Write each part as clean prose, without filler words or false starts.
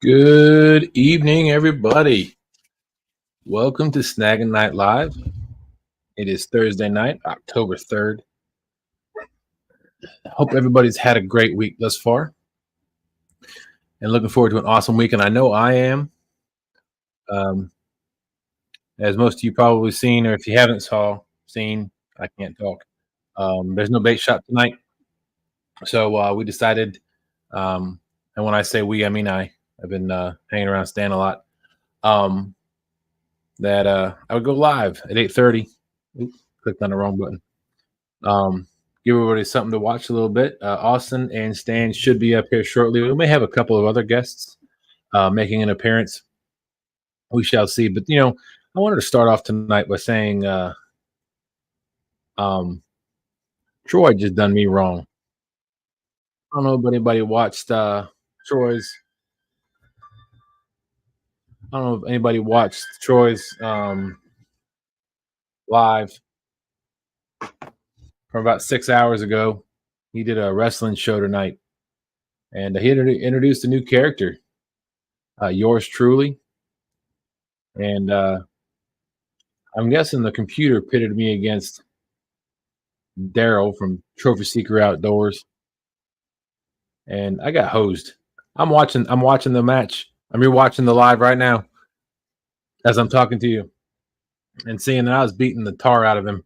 Good evening, everybody. Welcome to Snaggin Night Live. It is Thursday night, October 3rd. Hope everybody's had a great week thus far and looking forward to an awesome week. And I know I am. As most of you probably seen, or if you haven't seen, I can't talk. There's no bait shop tonight. So we decided, and when I say we, I mean I've been hanging around Stan a lot, that I would go live at 8:30. Oops, clicked on the wrong button. Give everybody something to watch a little bit. Austin and Stan should be up here shortly. We may have a couple of other guests making an appearance. We shall see. But, I wanted to start off tonight by saying Troy just done me wrong. I don't know if anybody watched Troy's. I don't know if anybody watched Troy's live from about 6 hours ago. He did a wrestling show tonight, and he introduced a new character, yours truly. And I'm guessing the computer pitted me against Darrell from Trophy Seeker Outdoors, and I got hosed. I'm watching the match. I'm rewatching the live right now as I'm talking to you and seeing that I was beating the tar out of him.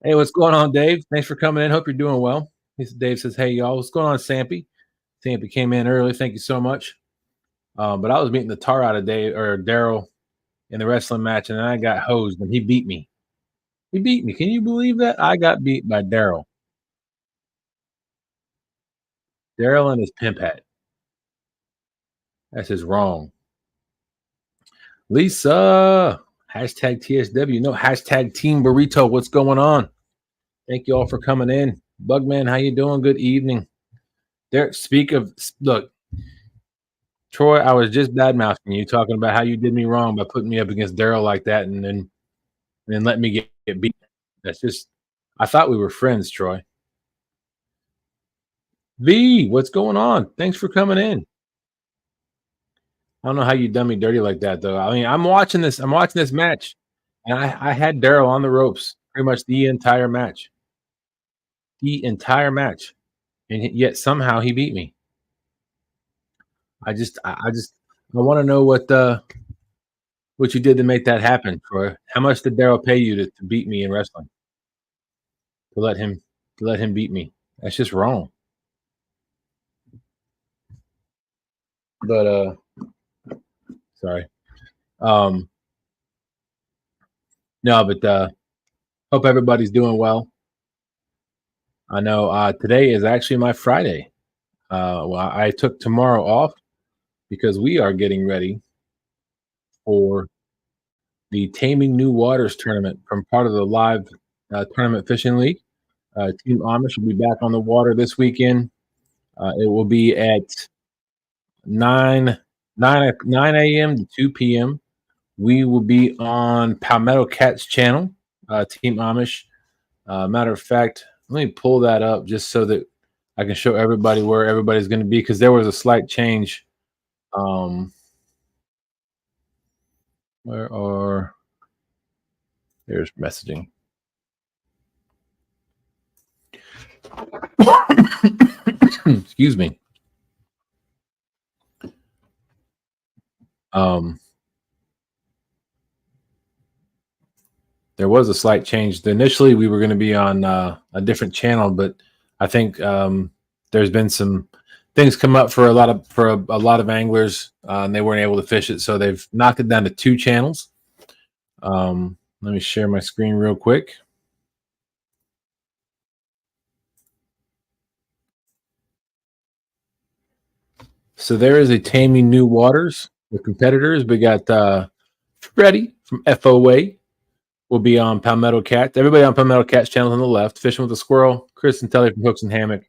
Hey, what's going on, Dave? Thanks for coming in. Hope you're doing well. Dave says, hey, y'all. What's going on, Sampy? Sampy came in early. Thank you so much. But I was beating the tar out of Darrell in the wrestling match, and then I got hosed, and he beat me. He beat me. Can you believe that? I got beat by Darrell. Darrell and his pimp hat. That's just wrong. Lisa, hashtag TSW. No, hashtag Team Burrito. What's going on? Thank you all for coming in. Bugman, how you doing? Good evening. Derek, look, Troy, I was just bad-mouthing you, talking about how you did me wrong by putting me up against Darrell like that and then let me get beat. That's just, I thought we were friends, Troy. V, what's going on? Thanks for coming in. I don't know how you done me dirty like that, though. I mean, I'm watching this match, and I had Darrell on the ropes pretty much the entire match. And yet somehow he beat me. I want to know what you did to make that happen, Troy. How much did Darrell pay you to beat me in wrestling? To let him beat me. That's just wrong. But sorry. No, but hope everybody's doing well. I know today is actually my Friday. Well, I took tomorrow off because we are getting ready for the Taming New Waters tournament from part of the live tournament fishing league. Team Amish will be back on the water this weekend. It will be at 9 a.m. to 2 p.m. We will be on Palmetto Cat's channel, Team Amish. Matter of fact, let me pull that up just so that I can show everybody where everybody's going to be, because there was a slight change. There's messaging. Excuse me. There was a slight change. Initially, we were going to be on a different channel, but I think there's been some things come up for a lot of anglers, and they weren't able to fish it, so they've knocked it down to 2 channels. Let me share my screen real quick. So there is a Taming New Waters. The competitors, we got Freddie from F.O.A. will be on Palmetto Cat. Everybody on Palmetto Cat's channel on the left. Fishing with a Squirrel. Chris and Telly from Hooks and Hammock.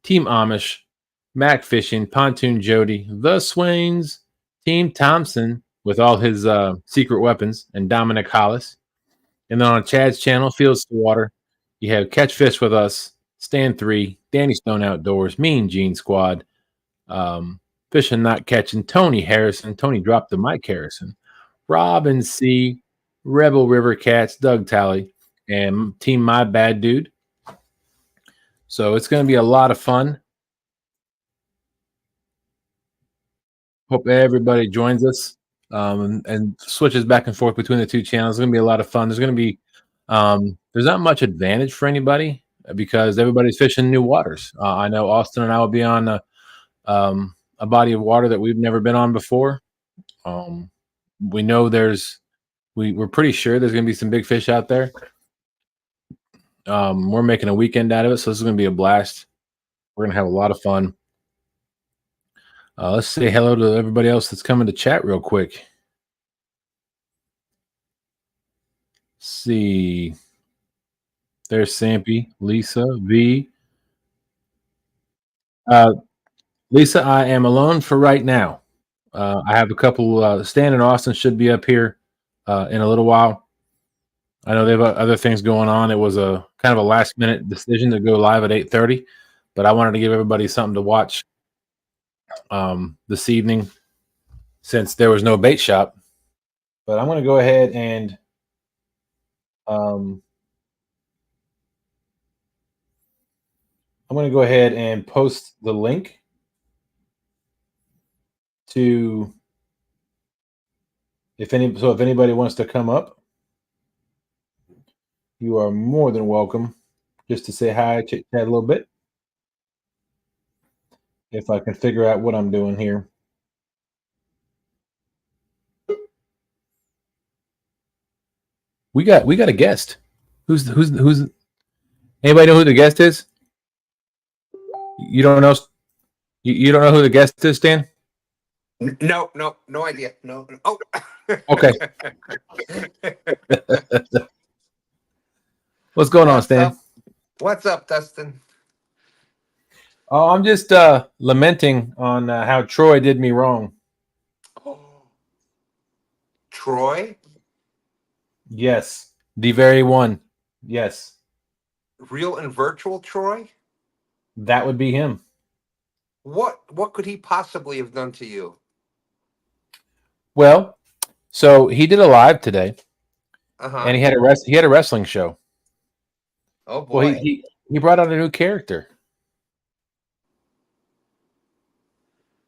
Team Amish. Mac Fishing. Pontoon Jodi. The Swains. Team Thompson with all his secret weapons. And Dominic Hollis. And then on Chad's channel, Fields to Water, you have Catch Fish with Us. Stand 3. Danny Stone Outdoors. Mean Gene Squad. Fishing Not Catching, Tony Harrison, Tony dropped the mic Harrison, Robin C, Rebel River Cats, Doug Talley, and Team My Bad Dude. So it's going to be a lot of fun. Hope everybody joins us and switches back and forth between the two channels. It's going to be a lot of fun. There's going to be there's not much advantage for anybody because everybody's fishing new waters. I know Austin and I will be on a body of water that we've never been on before. We know we're pretty sure there's going to be some big fish out there. We're making a weekend out of it, so this is going to be a blast. We're going to have a lot of fun. Let's say hello to everybody else that's coming to chat real quick. Let's see. There's Sampy, Lisa, V. Lisa, I am alone for right now. I have a couple. Stan and Austin should be up here in a little while. I know they have other things going on. It was a kind of a last minute decision to go live at 8:30, but I wanted to give everybody something to watch this evening since there was no bait shop. But I'm going to go ahead and post the link to if anybody wants to come up, you are more than welcome just to say hi, chit chat a little bit. If I can figure out what I'm doing here. We got a guest. Who's anybody know who the guest is? You don't know you don't know who the guest is, Stan? No idea. No. Oh. Okay. What's going on, Stan? What's up, Dustin? Oh, I'm just lamenting on how Troy did me wrong. Oh. Troy? Yes, the very one. Yes. Real and virtual Troy? That would be him. What could he possibly have done to you? Well, so he did a live today, and he had a wrestling show. Oh boy! Well, he brought out a new character.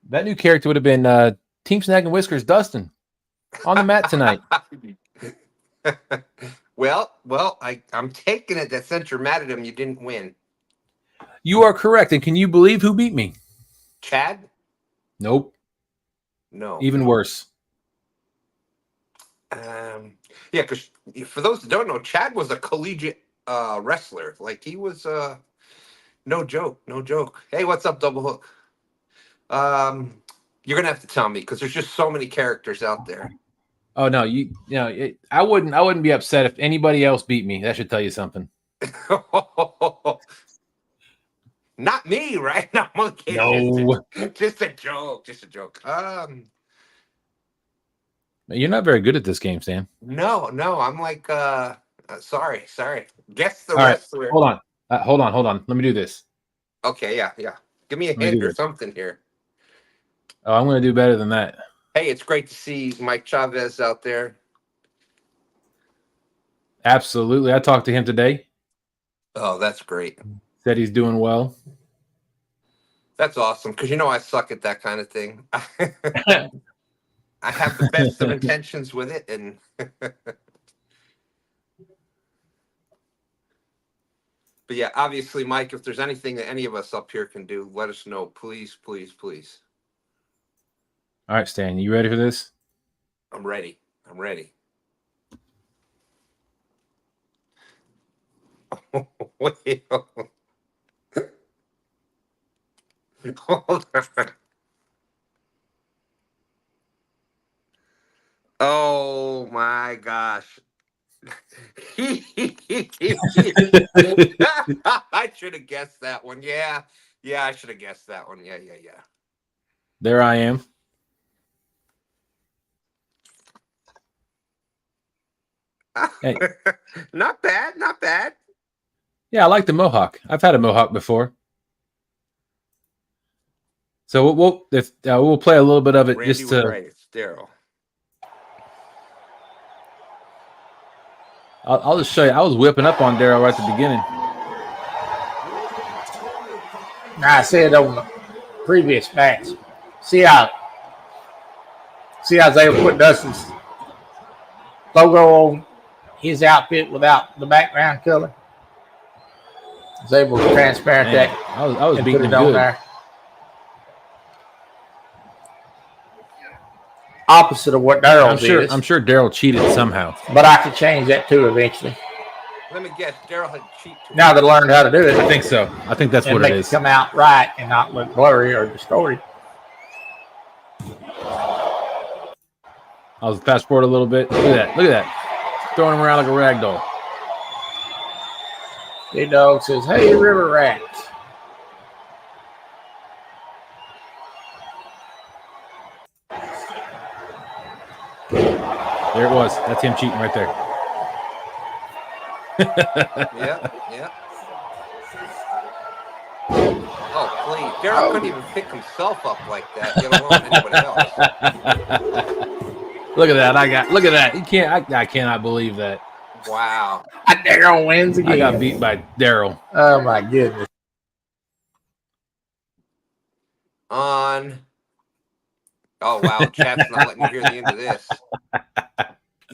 That new character would have been Team Snaggin Whiskers Dustin on the mat tonight. Well, I'm taking it that since you're mad at him, you didn't win. You are correct. And can you believe who beat me? Chad? Nope. No. Even worse. Yeah, because for those that don't know, Chad was a collegiate wrestler. Like he was no joke. Hey, what's up, Double Hook? You're gonna have to tell me because there's just so many characters out there. Oh no, I wouldn't be upset if anybody else beat me. That should tell you something. Not me, right? No, I'm kidding. No. Just a joke. You're not very good at this game, Stan. No, I'm like sorry. Guess the All wrestler. Right. Hold on. Let me do this. Okay, yeah. Give me a hint or something here. Oh, I'm going to do better than that. Hey, it's great to see Mike Chavez out there. Absolutely. I talked to him today. Oh, that's great. Said he's doing well. That's awesome because I suck at that kind of thing. I have the best of intentions with it, and but yeah, obviously, Mike, if there's anything that any of us up here can do, let us know, please. All right, Stan, you ready for this? I'm ready. Wait. Hold on. Oh my gosh. I should have guessed that one. Yeah, I should have guessed that one. Yeah. There I am. Hey. Not bad. Yeah, I like the mohawk. I've had a mohawk before. So we'll play a little bit of it. Randy just was to. right. It's Darrell. I'll just show you. I was whipping up on Darrell right at the beginning. I said on the previous match. See how they put Dustin's logo on his outfit without the background color. I was able to transparent Man, that. I was and beating put him it on good. there. Opposite of what Darrell's is. I'm sure Darrell cheated somehow. But I could change that too eventually. Let me guess. Darrell had cheat. Now that I learned how to do it. I think so. I think that's and what make it is. come out right and not look blurry or distorted. I'll fast forward a little bit. Look at that. Look at that. Throwing him around like a rag doll. Big Dog says, "Hey, river rats." There it was. That's him cheating right there. Yeah. Oh, please. Darrell couldn't even pick himself up like that, let alone anybody else. Look at that. Look at that. You can't. I cannot believe that. Wow. Darrell wins again. I got beat by Darrell. Oh, my goodness. Oh, wow. Chat's not letting me hear the end of this.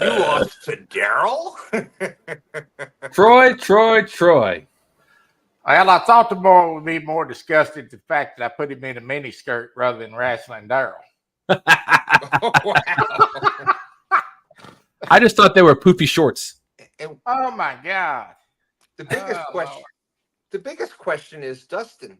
You lost to Darrell? Troy. Well, I thought the boy would be more disgusted at the fact that I put him in a mini skirt rather than wrestling Darrell. Oh, wow. I just thought they were poofy shorts. Oh my God! The biggest question is, Dustin,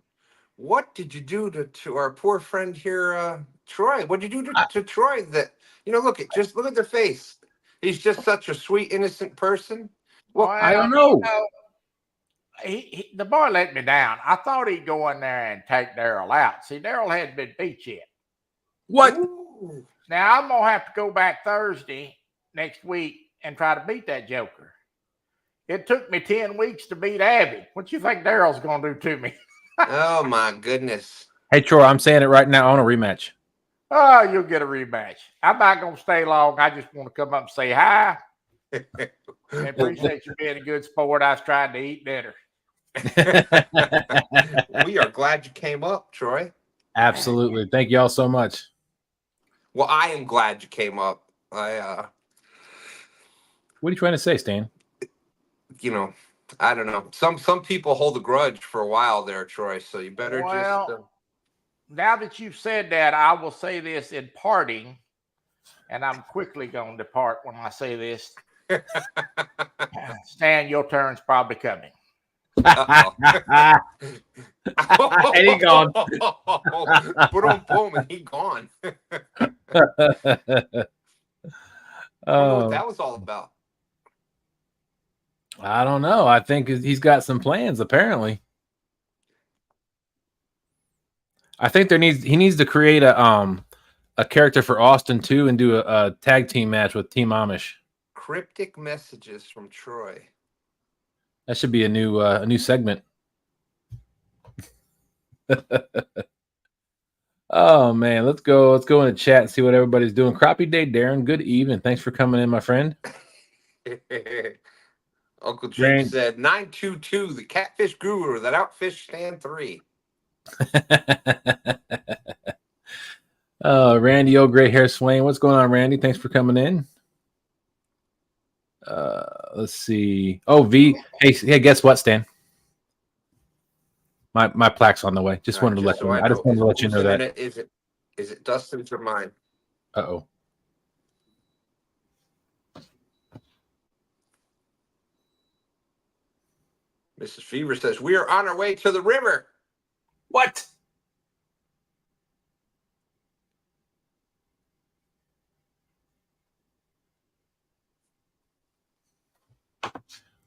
what did you do to our poor friend here, Troy? What did you do to Troy? That look at their face. He's just such a sweet, innocent person. Well, I don't know. The boy let me down. I thought he'd go in there and take Darrell out. See, Darrell hadn't been beat yet. What? Ooh. Now I'm gonna have to go back Thursday next week and try to beat that joker. It took me 10 weeks to beat Abby. What you think Darrell's gonna do to me? Oh my goodness! Hey Troy, I'm saying it right now. I want a rematch. Oh, you'll get a rematch. I'm not gonna stay long. I just want to come up and say hi. I appreciate you being a good sport. I was trying to eat dinner. We are glad you came up, Troy. Absolutely. Thank you all so much. Well, I am glad you came up. What are you trying to say, Stan? I don't know. Some people hold a grudge for a while there, Troy. So you better now that you've said that, I will say this in parting, and I'm quickly going to depart when I say this. Stan, your turn's probably coming. And he gone. Boom, and he gone. I don't know what that was all about. I don't know. I think he's got some plans, apparently. I think he needs to create a character for Austin too and do a tag team match with Team Amish. Cryptic messages from Troy. That should be a new segment. Oh man, let's go in the chat and see what everybody's doing. Crappie Day, Darren. Good evening. Thanks for coming in, my friend. Uncle Jim said 922, the catfish guru that outfished Stand 3. Randy, gray hair Swain. What's going on, Randy? Thanks for coming in. Let's see. Oh, V. Hey, guess what, Stan? My plaque's on the way. Just wanted to let you know. I just wanted to let you know that. Is it Dustin's or mine? Uh-oh. Mrs. Fever says, we are on our way to the river. What?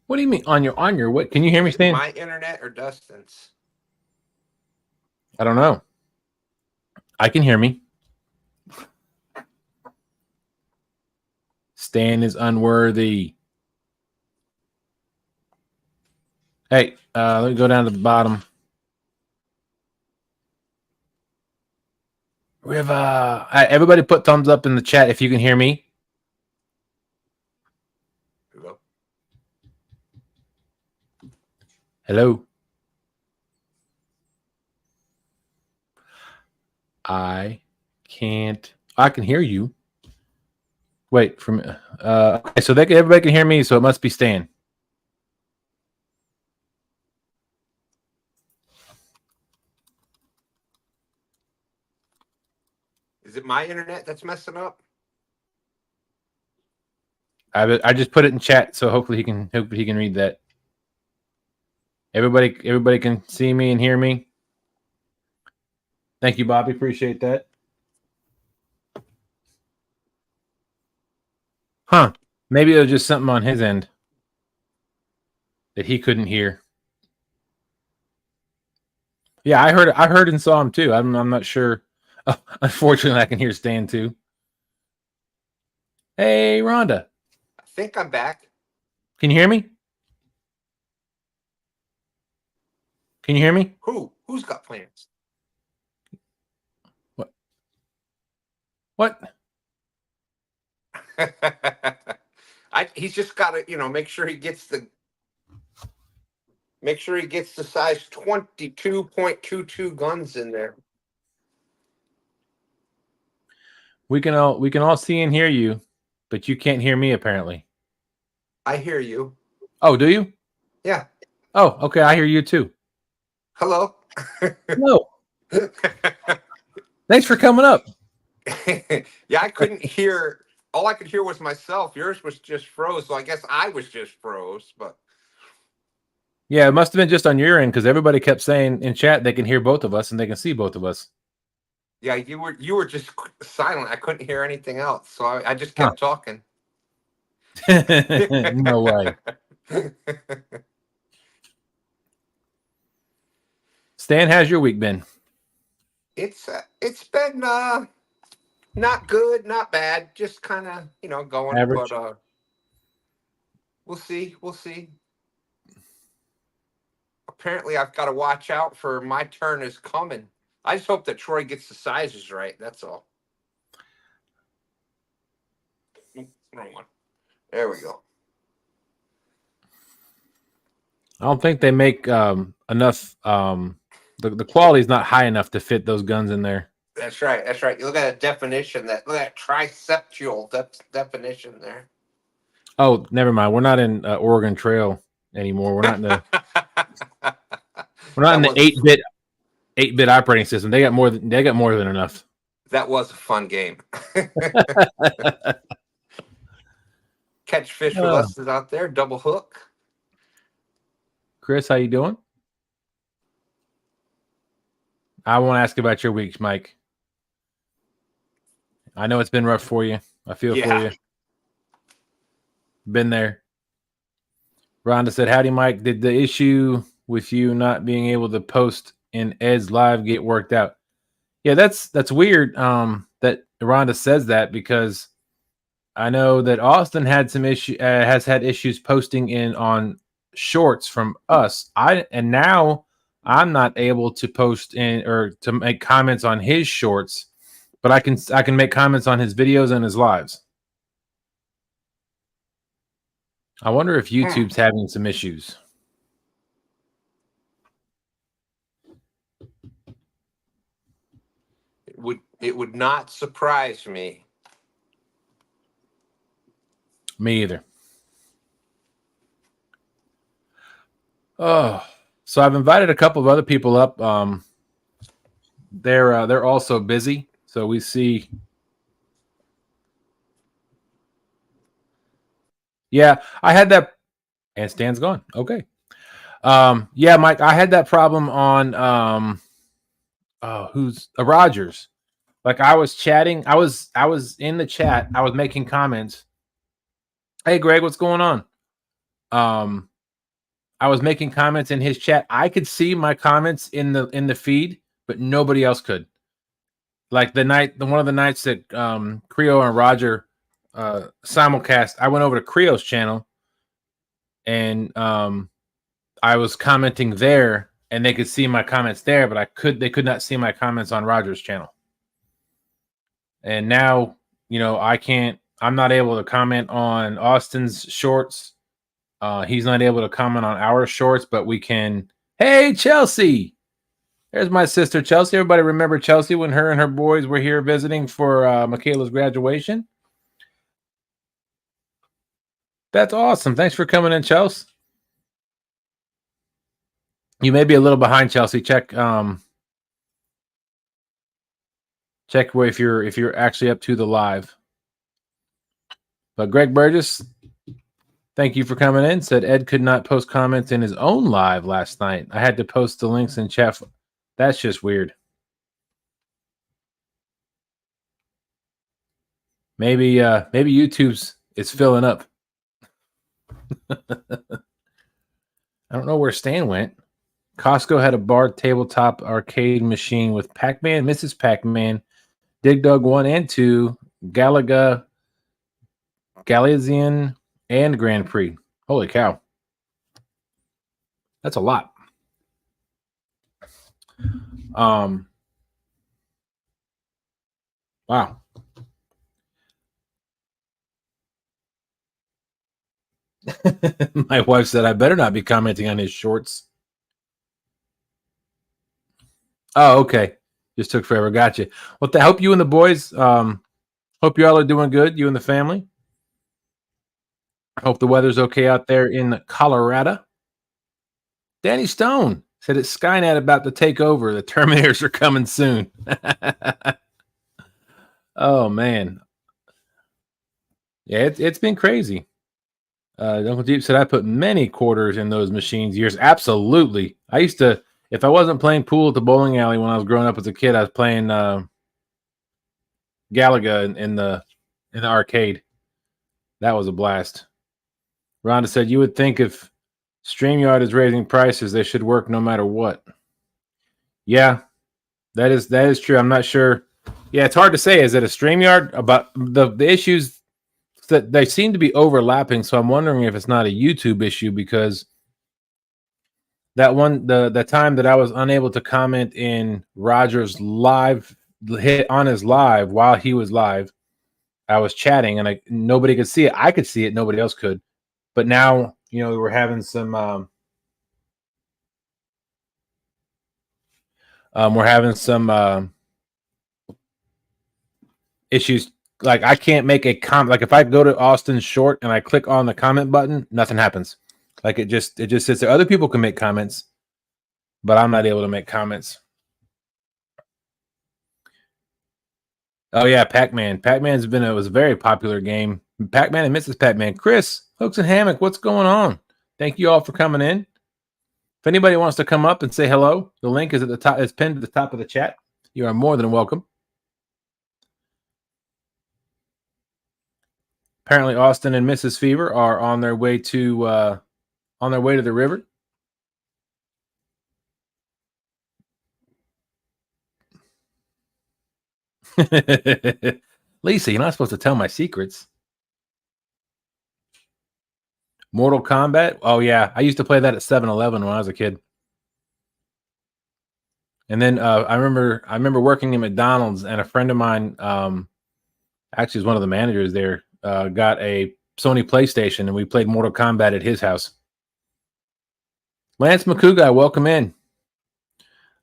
What do you mean on your what? Can you hear me, Stan? My internet or Dustin's? I don't know. I can hear me. Stan is unworthy. Hey, let me go down to the bottom. We have everybody put thumbs up in the chat if you can hear me. Hello. Hello. I can't. I can hear you. Wait from. Okay, so everybody can hear me, so it must be Stan. Is it my internet that's messing up? I just put it in chat, so hopefully he can read that. Everybody can see me and hear me. Thank you, Bobby. Appreciate that. Huh. Maybe it was just something on his end that he couldn't hear. Yeah, I heard and saw him too. I'm not sure. Oh, unfortunately, I can hear Stan too. Hey, Rhonda. I think I'm back. Can you hear me? Can you hear me? Who's got plans? What? He's just got to, make sure he gets the size 22.22 guns in there. We can all see and hear you, but you can't hear me apparently. I hear you. Oh, do you? Yeah. Oh, okay. I hear you too. Hello. Hello. Thanks for coming up. Yeah, I couldn't hear. All I could hear was myself. Yours was just froze, so I guess I was just froze. But yeah, it must have been just on your end because everybody kept saying in chat they can hear both of us and they can see both of us. Yeah, you were just silent. I couldn't hear anything else, so I just kept talking. No way. Stan, how's your week been? It's been not good, not bad, just kind of going average. But we'll see. Apparently, I've got to watch out for my turn is coming. I just hope that Troy gets the sizes right. That's all. Wrong one. There we go. I don't think they make enough. The quality is not high enough to fit those guns in there. That's right. You look at a definition. Look at that triceptual definition there. Oh, never mind. We're not in Oregon Trail anymore. We're not in the. We're not in the 8-bit operating system. They got more than enough. That was a fun game. Catch fish with us is out there. Double hook. Chris, how you doing? I won't ask about your weeks, Mike. I know it's been rough for you. I feel for you. Been there. Rhonda said, howdy, Mike. Did the issue with you not being able to post in Ed's live get worked out? Yeah, that's weird that Rhonda says that because I know that Austin had some has had issues posting in on shorts from us. And now I'm not able to post in or to make comments on his shorts, but I can make comments on his videos and his lives. I wonder if YouTube's having some issues. It would not surprise me. Me either. Oh, so I've invited a couple of other people up. They're also busy, so we see. Yeah, I had that, and Stan's gone. Okay. Yeah, Mike, I had that problem on who's Rogers. Like I was chatting, I was in the chat, I was making comments. Hey Greg, what's going on? I was making comments in his chat. I could see my comments in the feed, but nobody else could. Like one of the nights that Creo and Roger simulcast, I went over to Creo's channel and I was commenting there and they could see my comments there, but they could not see my comments on Roger's channel. And now, I'm not able to comment on Austin's shorts. He's not able to comment on our shorts, but we can. Hey, Chelsea. There's my sister, Chelsea. Everybody remember Chelsea when her and her boys were here visiting for Michaela's graduation? That's awesome. Thanks for coming in, Chelsea. You may be a little behind, Chelsea. Check where if you're actually up to the live. But Greg Burgess, thank you for coming in. Said Ed could not post comments in his own live last night. I had to post the links in chat. That's just weird. Maybe YouTube's is filling up. I don't know where Stan went. Costco had a bar tabletop arcade machine with Pac-Man, Mrs. Pac-Man, Dig Dug 1 and 2, Galaga, Galazian, and Grand Prix. Holy cow. That's a lot. Wow. My wife said I better not be commenting on his shorts. Oh, okay. Just took forever. Gotcha. Well, I hope you and the boys, hope you all are doing good, you and the family. Hope the weather's okay out there in Colorado. Danny Stone said it's Skynet about to take over. The Terminators are coming soon. Oh, man. Yeah, it's been crazy. Uncle Deep said I put many quarters in those machines years. Absolutely. I used to, if I wasn't playing pool at the bowling alley when I was growing up as a kid, I was playing Galaga in the arcade. That was a blast. Rhonda said you would think if StreamYard is raising prices, they should work no matter what. Yeah, that is true. I'm not sure. Yeah, it's hard to say. Is it a StreamYard? About the issues that they seem to be overlapping, so I'm wondering if it's not a YouTube issue, because that one, the time that I was unable to comment in Roger's live, hit on his live while he was live, I was chatting and nobody could see it. I could see it, nobody else could. But now, we're having some issues. Like I can't make a comment. Like if I go to Austin's short and I click on the comment button, nothing happens. Like it just sits there. Other people can make comments, but I'm not able to make comments. Oh yeah, Pac-Man. Pac-Man's was a very popular game. Pac-Man and Mrs. Pac-Man. Chris, Hooks and Hammock, what's going on? Thank you all for coming in. If anybody wants to come up and say hello, the link is at the top. It's pinned at the top of the chat. You are more than welcome. Apparently, Austin and Mrs. Fever are on their way to the river. Lisa, you're not supposed to tell my secrets. Mortal Kombat. Oh yeah, I used to play that at 7-Eleven when I was a kid. And then I remember working at McDonald's, and a friend of mine, actually was one of the managers there, got a Sony PlayStation, and we played Mortal Kombat at his house. Lance McCouga, welcome in.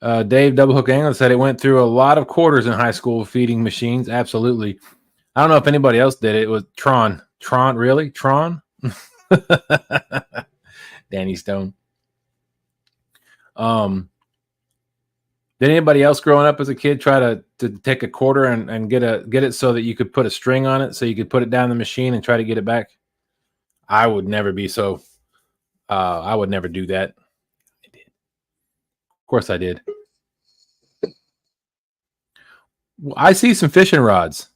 Dave Doublehook England said it went through a lot of quarters in high school feeding machines. Absolutely. I don't know if anybody else did it. It was Tron. Tron, really? Tron? Danny Stone. Did anybody else growing up as a kid try to take a quarter and get it so that you could put a string on it so you could put it down the machine and try to get it back? I would never be so. I would never do that. I did. Of course I did. I see some fishing rods.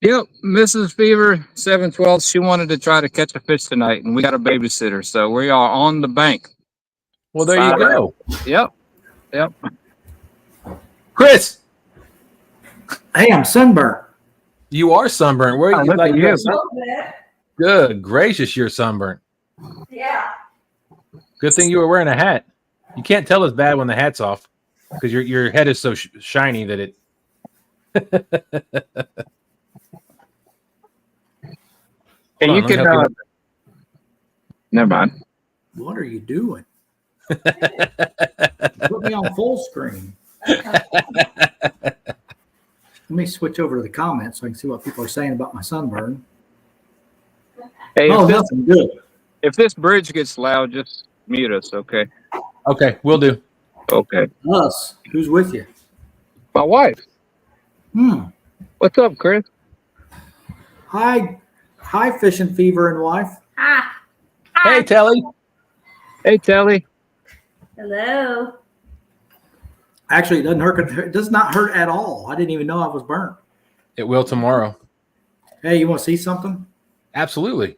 Yep, Mrs. Fever 712. She wanted to try to catch a fish tonight, and we got a babysitter, so we are on the bank. Well, there you go. Yep. Chris, hey, I'm sunburnt. you are sunburnt. Where are you? look Like, at you. good gracious, you're sunburnt. Yeah. Good thing you were wearing a hat. You can't tell it's bad when the hat's off because your head is so shiny that it. Hey, Hold you on, let me can. help you Never mind. What are you doing? Put me on full screen. Let me switch over to the comments so I can see what people are saying about my sunburn. Hey, Oh, nothing good. if this bridge gets loud, just mute us, okay? Okay, we'll do. Okay. Us. Who's with you? My wife. What's up, Chris? Hi, Fishing Fever and wife. Ah, Hey, Telly. Hey, Telly. hello. Actually, it doesn't hurt. It does not hurt at all. I didn't even know I was burnt. It will tomorrow. Hey, you want to see something? Absolutely.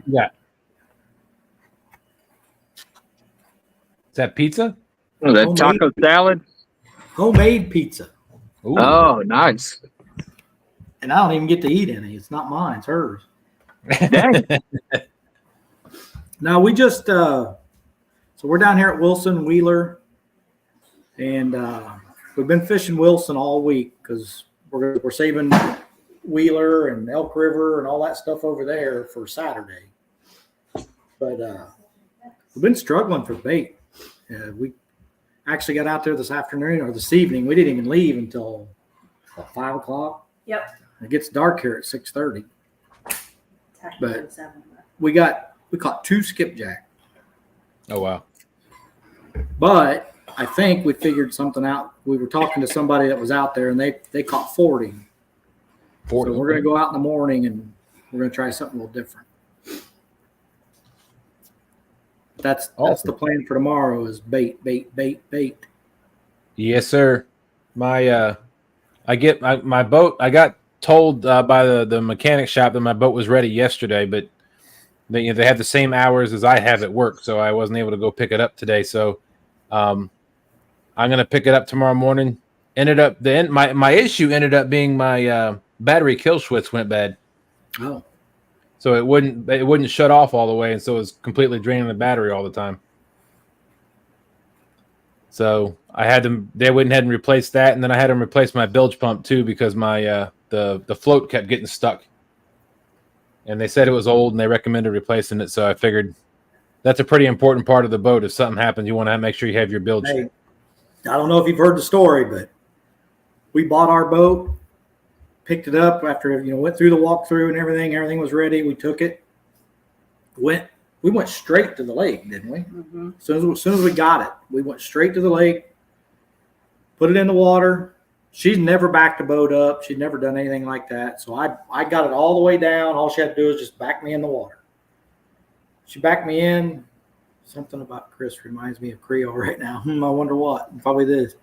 Yeah. Is that pizza? Oh, that Homemade. taco salad. Homemade pizza. Ooh. Oh, nice. And I don't even get to eat any. It's not mine. It's hers. Dang. Now we just so we're down here at Wilson Wheeler, and we've been fishing Wilson all week because we're saving Wheeler and Elk River and all that stuff over there for Saturday. But we've been struggling for bait. We actually got out there this afternoon or this evening. We didn't even leave until 5 o'clock. Yep. It gets dark here at 6:30. But Seven. we caught 2 skipjack. Oh, wow. But I think we figured something out. We were talking to somebody that was out there, and they caught 40. 40. So we're going to go out in the morning, and we're going to try something a little different. That's the plan for tomorrow is bait. Yes, sir. My my boat. I got told by the mechanic shop that my boat was ready yesterday, but they have the same hours as I have at work, so I wasn't able to go pick it up today. So I'm gonna pick it up tomorrow morning. My issue ended up being my battery kill switch went bad. Oh, So it wouldn't shut off all the way, and so it was completely draining the battery all the time. So they went ahead and replaced that, and then I had them replace my bilge pump too because my the float kept getting stuck. And they said it was old, and they recommended replacing it. So I figured that's a pretty important part of the boat. If something happens, you want to make sure you have your bilge. hey, I don't know if you've heard the story, but we bought our boat, picked it up after went through the walkthrough and everything. Everything was ready. We took it. We went straight to the lake, didn't we? Mm-hmm. As soon as we got it, we went straight to the lake, put it in the water. She's never backed the boat up. She'd never done anything like that. So I got it all the way down. All she had to do is just back me in the water. She backed me in. Something about Chris reminds me of Creole right now. I wonder what. Probably this.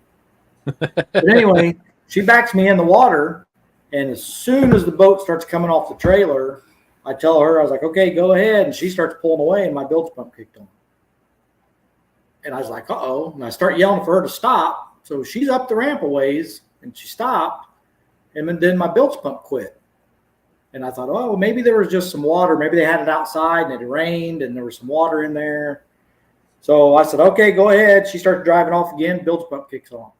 But anyway, she backs me in the water, and as soon as the boat starts coming off the trailer, I tell her, I was like, okay, go ahead. And she starts pulling away, and my bilge pump kicked on. And I was like, uh-oh. And I start yelling for her to stop. So she's up the ramp a ways, and she stopped. And then my bilge pump quit. And I thought, oh, maybe there was just some water. Maybe they had it outside, and it rained, and there was some water in there. So I said, okay, go ahead. She starts driving off again. Bilge pump kicks on.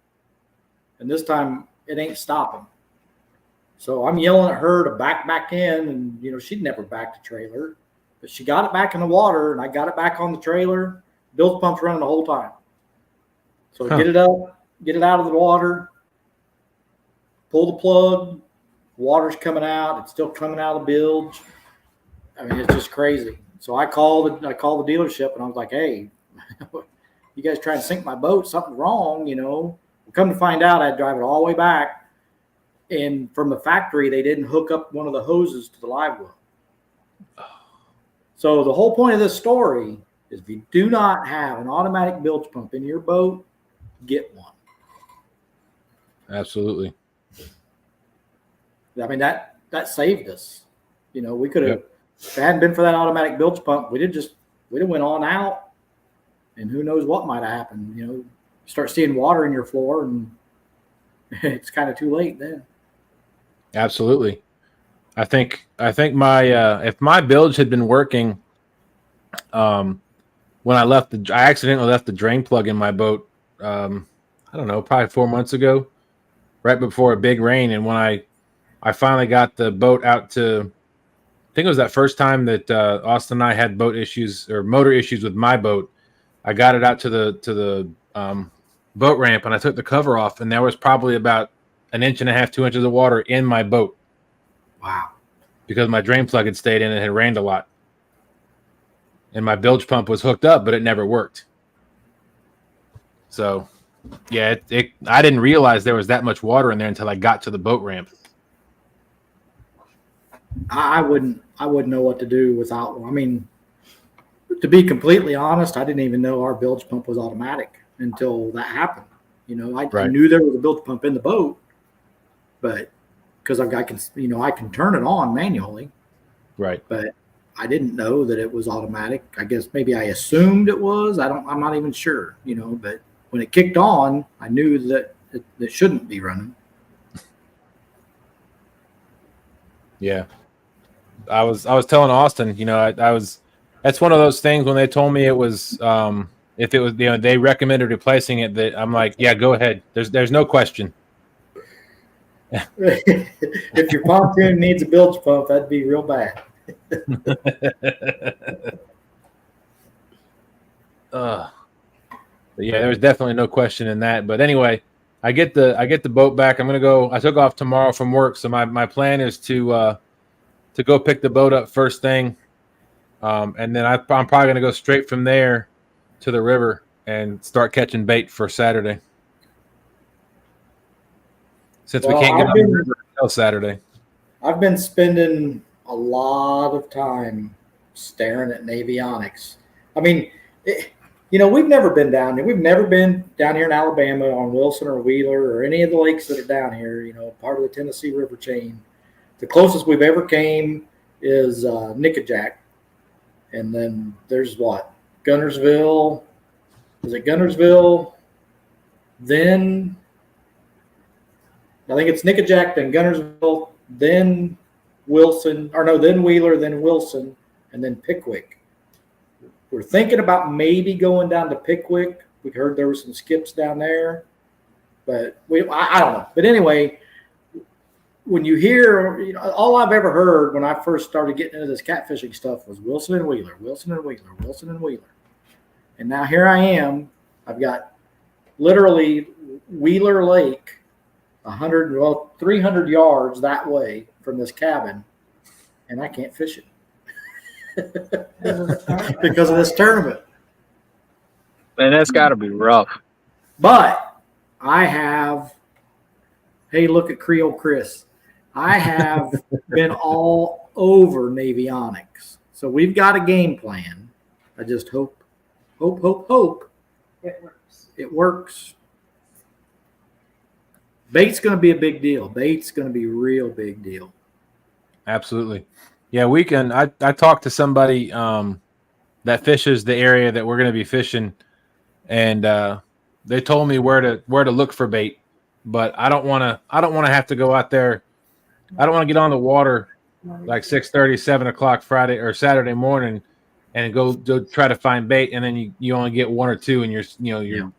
And this time, it ain't stopping. So I'm yelling at her to back in, and she'd never backed a trailer, but she got it back in the water, and I got it back on the trailer. Bilge pump's running the whole time. So get it up, get it out of the water, pull the plug, water's coming out. It's still coming out of the bilge. I mean, it's just crazy. So I called the dealership, and I was like, hey, you guys trying to sink my boat? Something's wrong, Come to find out, I had to drive it all the way back. And from the factory, they didn't hook up one of the hoses to the live well. So the whole point of this story is if you do not have an automatic bilge pump in your boat, get one. Absolutely. I mean, that saved us. We could have, if it hadn't been for that automatic bilge pump, we'd have went on out, and who knows what might have happened. You start seeing water in your floor, and it's kind of too late then. Absolutely. I think my if my bilge had been working, when I accidentally left the drain plug in my boat. I don't know, probably 4 months ago, right before a big rain, and when I finally got the boat out to, I think it was that first time that Austin and I had boat issues or motor issues with my boat. I got it out to the boat ramp, and I took the cover off, and there was probably about 1.5 inches, 2 inches of water in my boat. Wow. Because my drain plug had stayed in and it had rained a lot. And my bilge pump was hooked up, but it never worked. So, yeah, I didn't realize there was that much water in there until I got to the boat ramp. I wouldn't know what to do without one. I mean, to be completely honest, I didn't even know our bilge pump was automatic until that happened. You know, I knew there was a bilge pump in the boat, but because I can turn it on manually. Right. But I didn't know that it was automatic. I guess maybe I assumed it was. I'm not even sure, you know, but when it kicked on, I knew that it shouldn't be running. Yeah. I was telling Austin, you know, that's one of those things when they told me it was if it was, you know, they recommended replacing it, that I'm like, yeah, go ahead. There's no question. If your pontoon needs a bilge pump, that'd be real bad. But yeah, there's definitely no question in that. But anyway, I get the boat back. I'm gonna go. I took off tomorrow from work, so my plan is to go pick the boat up first thing, and then I'm probably gonna go straight from there to the river and start catching bait for Saturday. Since we can't get on the river until Saturday. I've been spending a lot of time staring at Navionics. I mean, you know, we've never been down here. We've never been down here in Alabama on Wilson or Wheeler or any of the lakes that are down here, you know, part of the Tennessee River chain. The closest we've ever came is Nickajack. And then there's what? Gunnersville. Is it Gunnersville? Then I think it's Nickajack, then Gunnersville, then Wilson, or no, then Wheeler, then Wilson, and then Pickwick. We're thinking about maybe going down to Pickwick. We heard there were some skips down there, but I don't know. But anyway, when you hear, you know, all I've ever heard when I first started getting into this catfishing stuff was Wilson and Wheeler, Wilson and Wheeler, Wilson and Wheeler. And now here I am. I've got literally Wheeler Lake, 300 yards that way from this cabin, and I can't fish it because of this tournament. Man, that's got to be rough. But I have, hey, look at Creole Chris. I have been all over Navionics. So we've got a game plan. I just hope It works. it works. Bait's going to be a big deal. Bait's going to be a real big deal. Absolutely. Yeah, we can. I talked to somebody that fishes the area that we're going to be fishing, and they told me where to look for bait. But I don't want to have to go out there. I don't want to get on the water like 6:30, 7 o'clock Friday or Saturday morning and go try to find bait, and then you only get one or two, and you're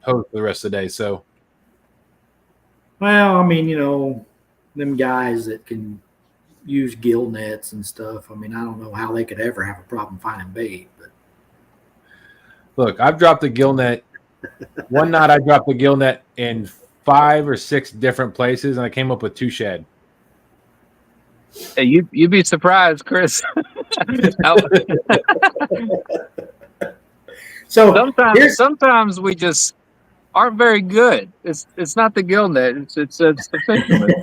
hosed for the rest of the day. So. Well, I mean, you know, them guys that can use gill nets and stuff. I mean, I don't know how they could ever have a problem finding bait. But look, I've dropped a gill net. One night I dropped a gill net in 5 or 6 different places, and I came up with 2 shad. Hey, you'd be surprised, Chris. So sometimes we just aren't very good. It's not the gill net. It's the fisherman.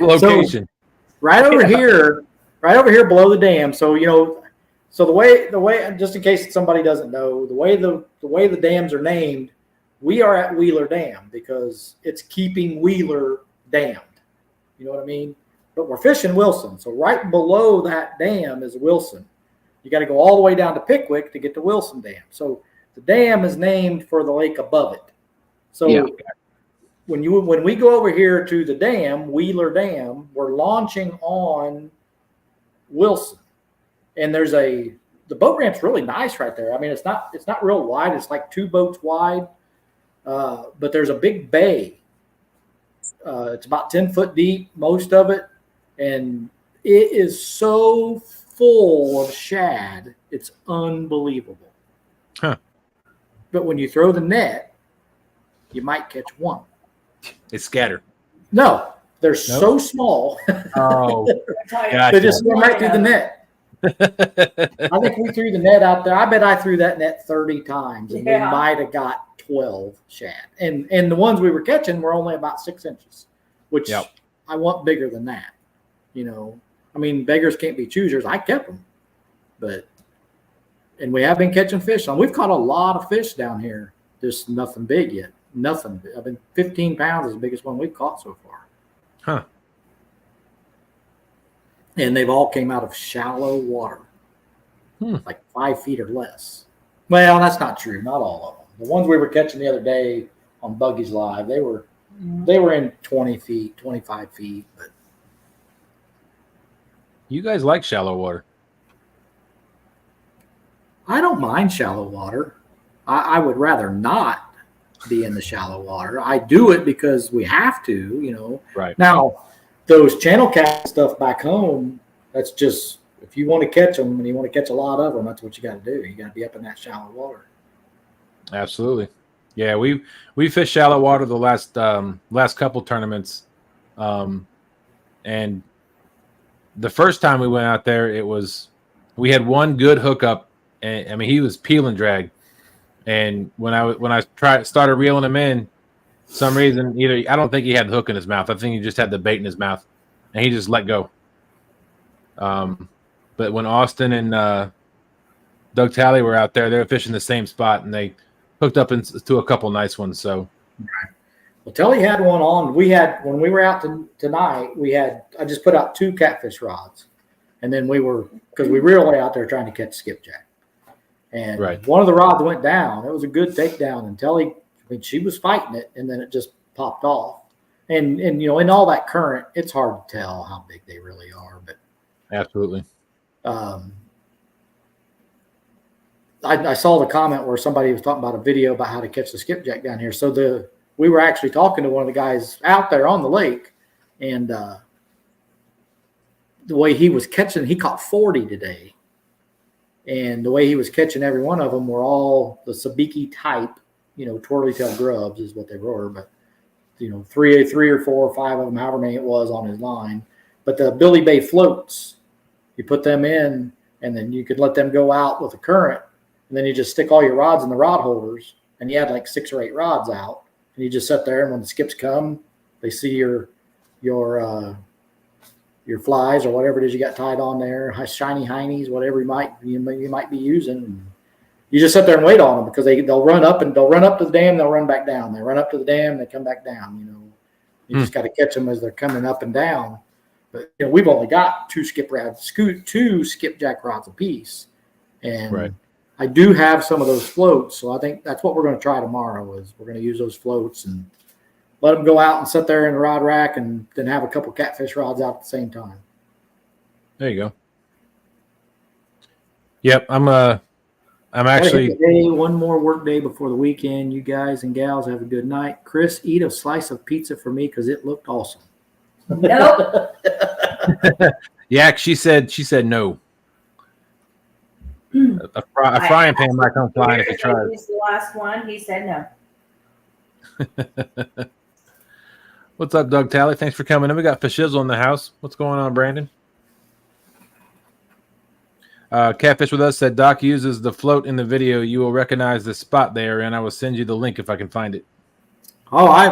Location. So, right over here below the dam. So the way just in case somebody doesn't know, the way the dams are named, we are at Wheeler Dam because it's keeping Wheeler dammed. You know what I mean? But we're fishing Wilson. So right below that dam is Wilson. You got to go all the way down to Pickwick to get to Wilson Dam. So the dam is named for the lake above it. So when we go over here to the dam, Wheeler Dam, we're launching on Wilson, and the boat ramp's really nice right there. I mean, it's not real wide. It's like 2 boats wide, but there's a big bay. It's about 10 foot deep, most of it, and it is so full of shad. It's unbelievable. Huh. But when you throw the net, you might catch one. It's scattered. No, they're so small. Oh, They just swim right through the net. I think we threw the net out there. I bet I threw that net 30 times, and we might have got 12 shad. And the ones we were catching were only about 6 inches, which I want bigger than that. You know, I mean, beggars can't be choosers. I kept them, and we have been catching fish. We've caught a lot of fish down here. Just nothing big yet. Nothing. I've been 15 pounds is the biggest one we've caught so far. Huh. And they've all came out of shallow water, like 5 feet or less. Well, that's not true. Not all of them. The ones we were catching the other day on Buggy's Live, they were in 20 feet, 25 feet. But You guys like shallow water. I don't mind shallow water. I would rather not be in the shallow water. I do it because we have to, you know. Right. Now, those channel cat stuff back home, that's just, if you want to catch them and you want to catch a lot of them, that's what you got to do. You got to be up in that shallow water. Absolutely. Yeah, we fished shallow water the last couple tournaments. And the first time we went out there, we had one good hookup, and I mean he was peel and drag. And when I started reeling him in, some reason I don't think he had the hook in his mouth. I think he just had the bait in his mouth, and he just let go. But when Austin and Doug Talley were out there, they were fishing the same spot, and they hooked up into a couple nice ones. So, well, Telly had one on. When we were out tonight, I just put out 2 catfish rods, and then because we were really out there trying to catch skipjack. And one of the rods went down. It was a good takedown, and Telly, she was fighting it, and then it just popped off. And in all that current, it's hard to tell how big they really are. But absolutely. I saw the comment where somebody was talking about a video about how to catch the skipjack down here. So we were actually talking to one of the guys out there on the lake, and the way he was catching, he caught 40 today. And the way he was catching every one of them were all the sabiki type, twirly tail grubs is what they were. But, 3 or 4 or 5 of them, however many it was on his line. But the Billy Bay floats, you put them in, and then you could let them go out with the current. And then you just stick all your rods in the rod holders, and you had like 6 or 8 rods out. And you just sit there, and when the skips come, they see your flies or whatever it is you got tied on there, shiny heinies, whatever you might be using. You just sit there and wait on them because they'll run up to the dam, they'll run back down. They run up to the dam, they come back down. You just got to catch them as they're coming up and down. But we've only got 2 skipjack rods apiece, and I do have some of those floats, so I think that's what we're going to try tomorrow. Is we're going to use those floats and let them go out and sit there in the rod rack, and then have a couple catfish rods out at the same time. There you go. Yep, I'm actually one more work day before the weekend. You guys and gals have a good night. Chris, eat a slice of pizza for me because it looked awesome. Nope. Yeah, she said no. A frying pan might come flying if you try. He's the last one. He said no. What's up, Doug Talley? Thanks for coming in. We got Fishizzle in the house. What's going on, Brandon? Catfish with us said Doc uses the float in the video. You will recognize the spot there, and I will send you the link if I can find it. Oh, I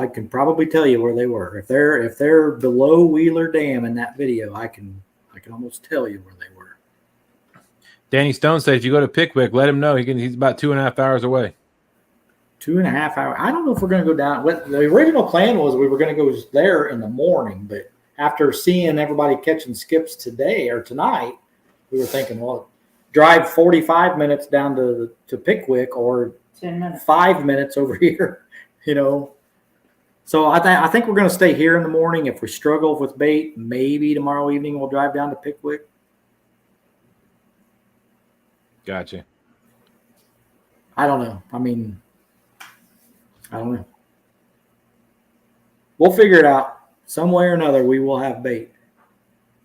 can probably tell you where they were. If they're below Wheeler Dam in that video, I can almost tell you where they were. Danny Stone said if you go to Pickwick, let him know he's about 2.5 hours away. 2.5 hours. I don't know if we're going to go down. What the original plan was, we were going to go there in the morning, but after seeing everybody catching skips today or tonight, we were thinking, well, drive 45 minutes down to Pickwick or 10 minutes. 5 minutes over here, So I think we're going to stay here in the morning. If we struggle with bait, maybe tomorrow evening we'll drive down to Pickwick. Gotcha. I don't know. I mean, I don't know. We'll figure it out. Some way or another, we will have bait.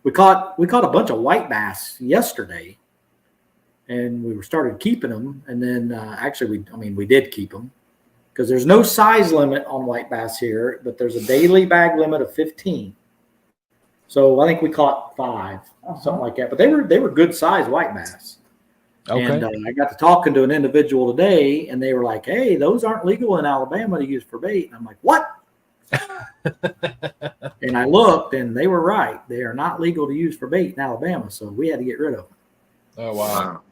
We caught a bunch of white bass yesterday, and we started keeping them. And then actually, we did keep them because there's no size limit on white bass here, but there's a daily bag limit of 15. So I think we caught 5, something like that. But they were good size white bass. Okay. And I got to talking to an individual today, and they were like, "Hey, those aren't legal in Alabama to use for bait." And I'm like, "What?" And I looked, and they were right. They are not legal to use for bait in Alabama, so we had to get rid of them. Oh, wow.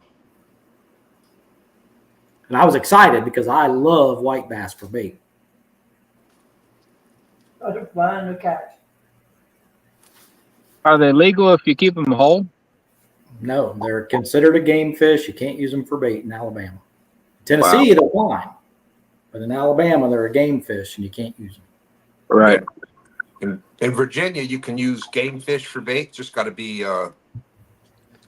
And I was excited because I love white bass for bait. Fun to catch. Are they legal if you keep them whole? No, they're considered a game fish. You can't use them for bait in Alabama. Tennessee, they're fine. But in Alabama, they're a game fish, and you can't use them. Right. In Virginia, you can use game fish for bait. Just got to be I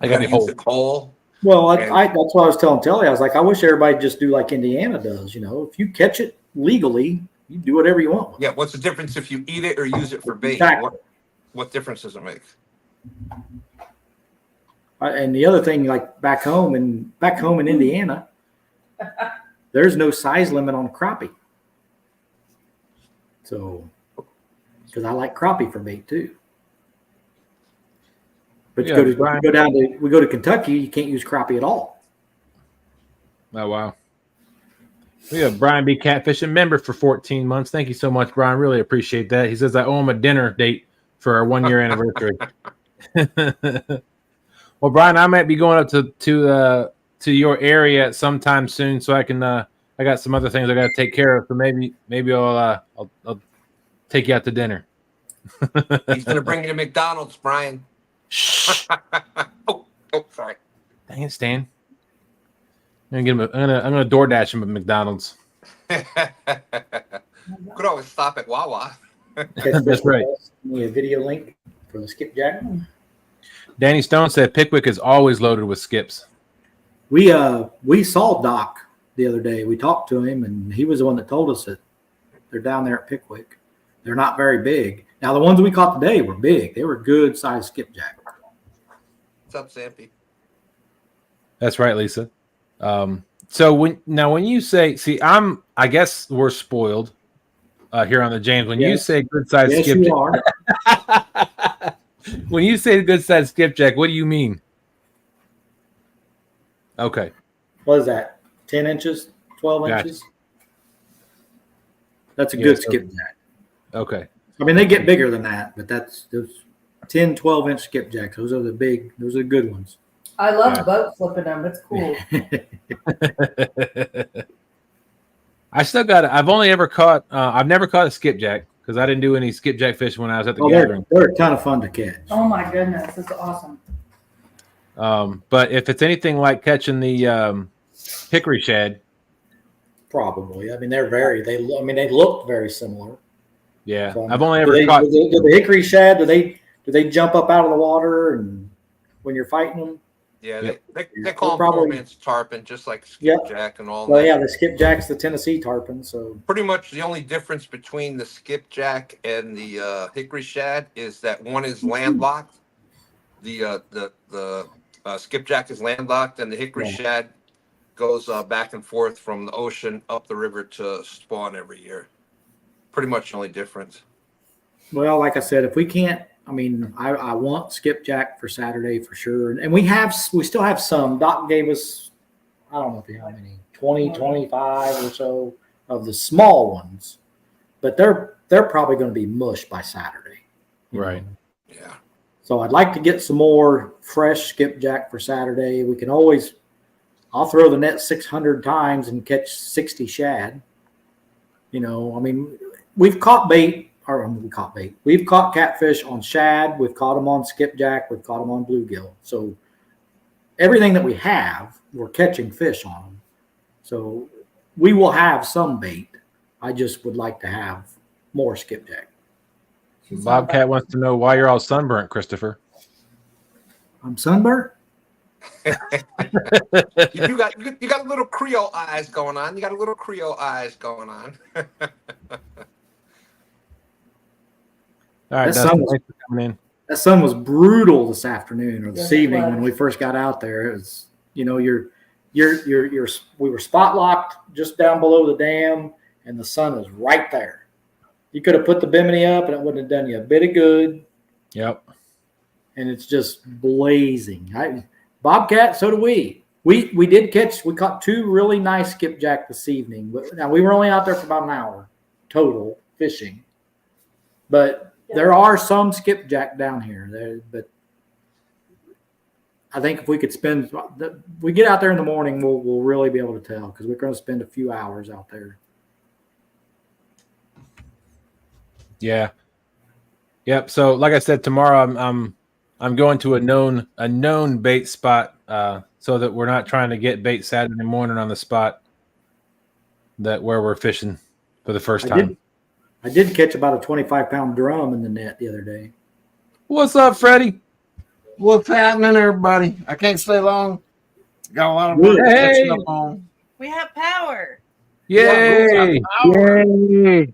got to use it whole. Well, that's what I was telling Telly. I was like, I wish everybody just do like Indiana does. You know, if you catch it legally, you do whatever you want with it. Yeah, what's the difference if you eat it or use it for bait? Exactly. What difference does it make? And the other thing, like back home in Indiana, there's no size limit on crappie. So, because I like crappie for bait too. But Yeah, we go to Kentucky, you can't use crappie at all. Oh, wow. We have Brian B. Catfishing member for 14 months. Thank you so much, Brian. Really appreciate that. He says I owe him a dinner date for our 1-year anniversary. Well, Brian, I might be going up to your area sometime soon, so I can. I got some other things I got to take care of. So maybe I'll take you out to dinner. He's gonna bring you to McDonald's, Brian. oh, sorry. Dang it, Stan. I'm gonna DoorDash him at McDonald's. Could always stop at Wawa. That's right. Need a video link for the skipjack. Danny Stone said Pickwick is always loaded with skips. We saw Doc the other day. We talked to him, and he was the one that told us that they're down there at Pickwick. They're not very big. Now, the ones we caught today were big. They were good sized skipjack. What's up, Sampy? That's right, Lisa. So when you say, I guess we're spoiled here on the James. When you say good sized skipjack, you are. When you say good sized skipjack, what do you mean? Okay. What is that? 10 inches? 12 inches? That's a good skipjack. Okay. I mean, they get bigger than that, but that's those 10, 12-inch skipjacks. Those are the good ones. I love boat flipping them. It's cool. I've only ever caught, I've never caught a skipjack because I didn't do any skipjack fishing when I was at the gathering. They're a ton of fun to catch. Oh my goodness, it's awesome. But if it's anything like catching the hickory shad, probably. I mean, they look very similar. Yeah, So, I've only ever caught. Do the hickory shad? Do they jump up out of the water and when you're fighting them? Yeah, they call them poor tarpon, just like skipjack and all well, that. yeah, the skipjack's the Tennessee tarpon. So pretty much the only difference between the skipjack and the hickory shad is that one is landlocked. The skipjack is landlocked, and the hickory shad goes back and forth from the ocean up the river to spawn every year. Pretty much the only difference. Well, like I said, if we can't, I want skipjack for Saturday for sure. And we still have some. Doc gave us, I don't know how many, 20, 25 or so of the small ones. But they're probably going to be mush by Saturday. Right. Yeah. So I'd like to get some more fresh skipjack for Saturday. We can always, I'll throw the net 600 times and catch 60 shad. We've caught bait. We've caught catfish on shad. We've caught them on skipjack. We've caught them on bluegill. So everything that we have, we're catching fish on them. So we will have some bait. I just would like to have more skipjack. Bobcat wants to know why you're all sunburnt, Christopher. I'm sunburnt. You got a little Creole eyes going on. You got a little Creole eyes going on. All right, That Dustin, sun was- thanks for coming in. That sun was brutal this afternoon or this Yes, it evening was. when we first got out there. It was, we were spot locked just down below the dam, and the sun was right there. You could have put the bimini up, and it wouldn't have done you a bit of good. Yep. And it's just blazing. Bobcat, so do we. We caught 2 really nice skipjack this evening. Now we were only out there for about an hour total fishing, but there are some skipjack down here. But I think if we could we get out there in the morning, we'll really be able to tell because we're going to spend a few hours out there. Yeah. Yep. So, like I said, tomorrow I'm going to a known bait spot, so that we're not trying to get bait Saturday morning on the spot where we're fishing for the first time. I did catch about a 25-pound drum in the net the other day. What's up, Freddie? What's happening, everybody? I can't stay long. Got a lot of Good. work catching Hey. up on. We have power. Yay! Yay!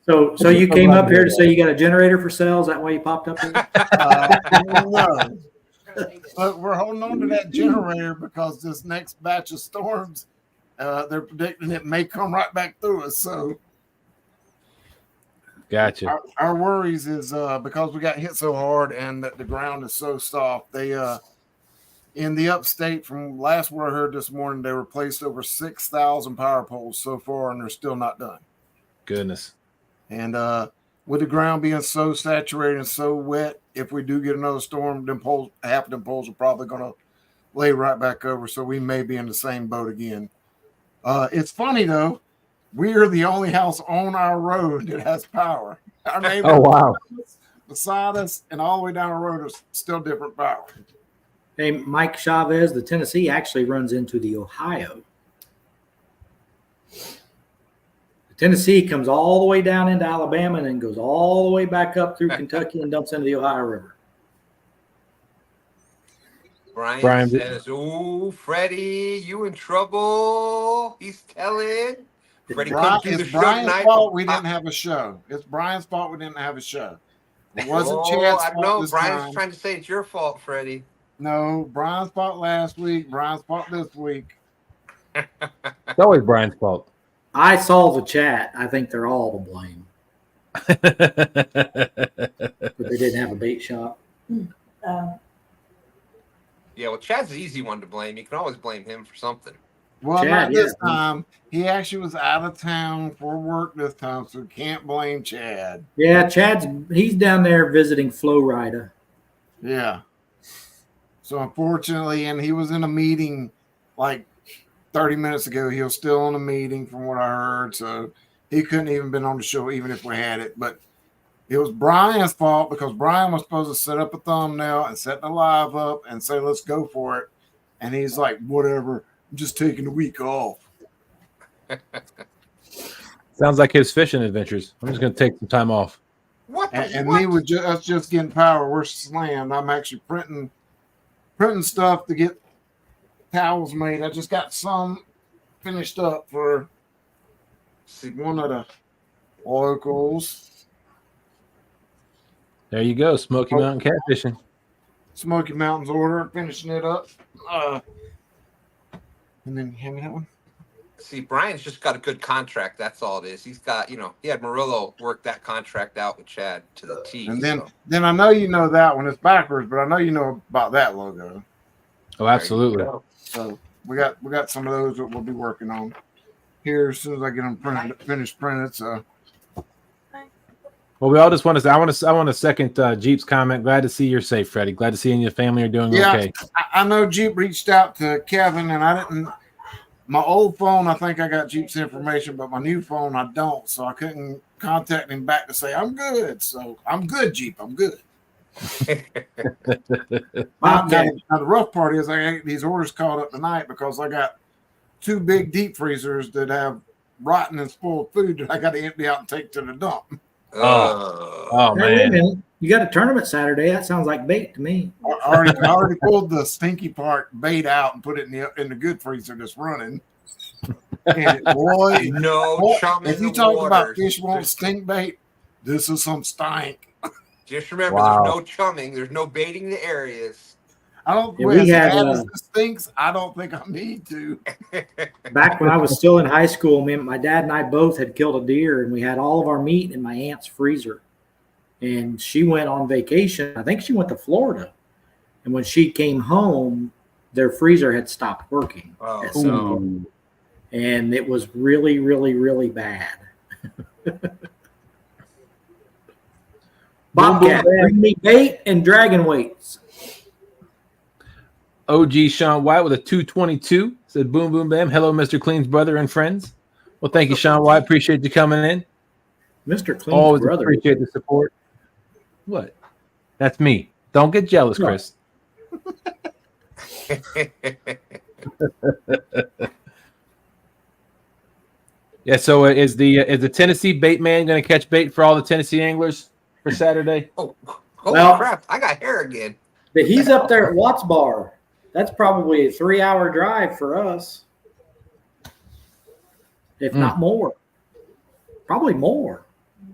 So you came up here to say you got a generator for sale? Is that why you popped up here? No. But we're holding on to that generator because this next batch of storms, they're predicting it may come right back through us. So Gotcha. our worries is because we got hit so hard and that the ground is so soft. They in the upstate, from last word I heard this morning, they replaced over 6,000 power poles so far, and they're still not done. Goodness. And with the ground being so saturated and so wet, if we do get another storm, half of them poles are probably going to lay right back over. So we may be in the same boat again. It's funny, though. We are the only house on our road that has power. Our neighbors Oh, wow. beside us and all the way down the road are still different power. Hey, Mike Chavez, the Tennessee actually runs into the Ohio. The Tennessee comes all the way down into Alabama and then goes all the way back up through Kentucky and dumps into the Ohio River. Brian says, "Ooh, Freddie, you in trouble." He's telling. Freddie couldn't do the It's show Brian's tonight. fault we didn't have a show. It's Brian's fault we didn't have a show. It wasn't Chad's I fault know. this Brian's time. trying to say it's your fault, Freddie. No, Brian's fault last week. Brian's fault this week. It's always Brian's fault. I saw the chat. I think they're all to blame. But they didn't have a bait shop. Yeah, well, Chad's the easy one to blame. You can always blame him for something. Well, Chad, not this yeah. time. He actually was out of town for work this time, so can't blame Chad. Yeah, he's down there visiting Flo Rida. Yeah. So unfortunately, and he was in a meeting like 30 minutes ago. He was still in a meeting from what I heard. So he couldn't even been on the show even if we had it. But it was Brian's fault because Brian was supposed to set up a thumbnail and set the live up and say, let's go for it. And he's like, whatever, I'm just taking a week off. Sounds like his fishing adventures. I'm just going to take some time off. What? And me with us just getting power, we're slammed. I'm actually printing stuff to get towels made. I just got some finished up for one of the locals. There you go. Smoky Mountain Catfishing. Smoky Mountains order, finishing it up. And then hand me that one. See, Brian's just got a good contract. That's all it is. He's got, he had Murillo work that contract out with Chad to the T. And then I know you know that one. It's backwards, but I know you know about that logo. Oh, absolutely. So we got some of those that we'll be working on here as soon as I get them finished printed. So Well, we all just want to say, I want to second Jeep's comment. Glad to see you're safe, Freddie. Glad to see you and your family are doing okay. I know Jeep reached out to Kevin, and I didn't. My old phone, I think I got Jeep's information, but my new phone, I don't. So I couldn't contact him back to say I'm good. So I'm good, Jeep. I'm good. Now, the rough part is I got these orders caught up tonight because I got 2 big deep freezers that have rotten and spoiled food that I got to empty out and take to the dump. Oh Hey, wait a man. minute. You got a tournament Saturday. That sounds like bait to me. I already pulled the stinky part bait out and put it in the good freezer just running. And boy, No chum if in you the talk water. about fish won't stink bait, this is some stank. Just remember, Wow. there's no chumming. There's no baiting the areas. I don't. Yeah, Well, we as had, bad as this stinks, I don't think I need to. Back when I was still in high school, my dad and I both had killed a deer, and we had all of our meat in my aunt's freezer. And she went on vacation. I think she went to Florida. And when she came home, their freezer had stopped working. Oh, at some no. point. And it was really, really, really bad. Bobcat, bring me bait and dragon weights. OG Sean White with a 222 said, "Boom, boom, bam. Hello, Mr. Clean's brother and friends." Well, thank you, Sean White. Appreciate you coming in. Mr. Clean's Always brother. appreciate the support. What? That's me. Don't get jealous, No. Chris. Yeah. So is the Tennessee bait man going to catch bait for all the Tennessee anglers for Saturday? Oh, holy Well- crap. I got hair again. But he's up there at Watts Bar. That's probably a 3-hour drive for us. If not more. Probably more.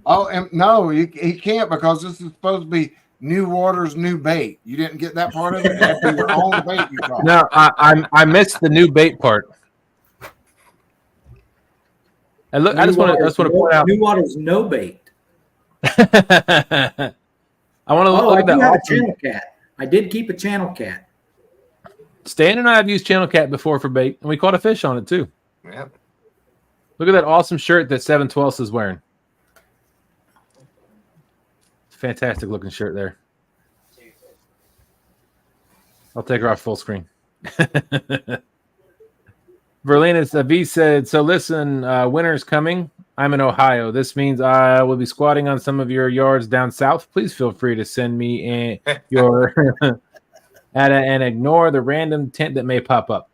Oh, and no, he can't because this is supposed to be new waters, new bait. You didn't get that part of it. It had to be your own bait you caught. No, I missed the new bait part. And look, I just want to point out. New Water's no bait. I want to Oh, look I at do that. have a Awesome. channel cat. I did keep a channel cat. Stan and I have used Channel Cat before for bait, and we caught a fish on it too. Yep. Look at that awesome shirt that 712 is wearing. Fantastic looking shirt there. I'll take her off full screen. Verlinus V said, "So listen, winter's coming. I'm in Ohio. This means I will be squatting on some of your yards down south. Please feel free to send me in your and ignore the random tent that may pop up."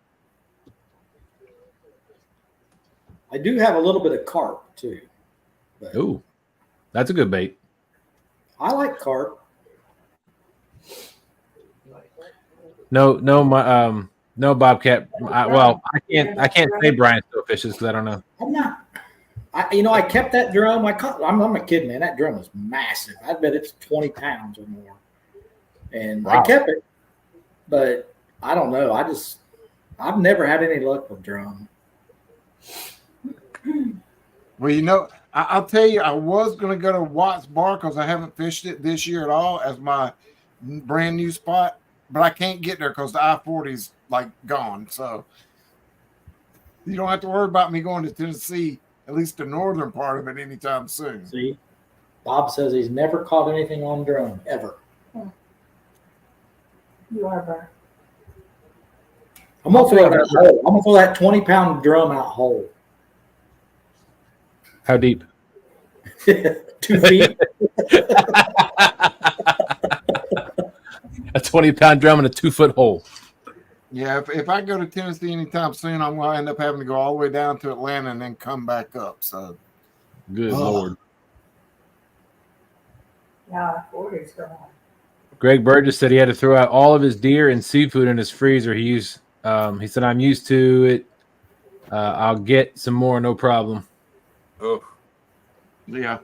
I do have a little bit of carp too. But Ooh, that's a good bait. I like carp. No, Bobcat. I can't say Brian still fishes because I don't know. I'm not. I kept that drum. I'm a kid, man. That drum is massive. I bet it's 20 pounds or more. And Wow. I kept it, but I don't know. I've never had any luck with drum. Well, I'll tell you, I was going to go to Watts Bar because I haven't fished it this year at all as my brand new spot, but I can't get there because the I-40 is like gone. So you don't have to worry about me going to Tennessee, at least the northern part of it, anytime soon. See, Bob says he's never caught anything on drum ever. You are, bro. I'm gonna throw that hole. I'm gonna throw that 20-pound drum out whole. How deep? 2 feet. A 20-pound drum in a 2-foot hole. Yeah, if I go to Tennessee anytime soon, I'm going to end up having to go all the way down to Atlanta and then come back up. So, Good Lord. Yeah, 40's going on. Greg Burgess said he had to throw out all of his deer and seafood in his freezer. He said, "I'm used to it. I'll get some more, no problem." Oh, yeah,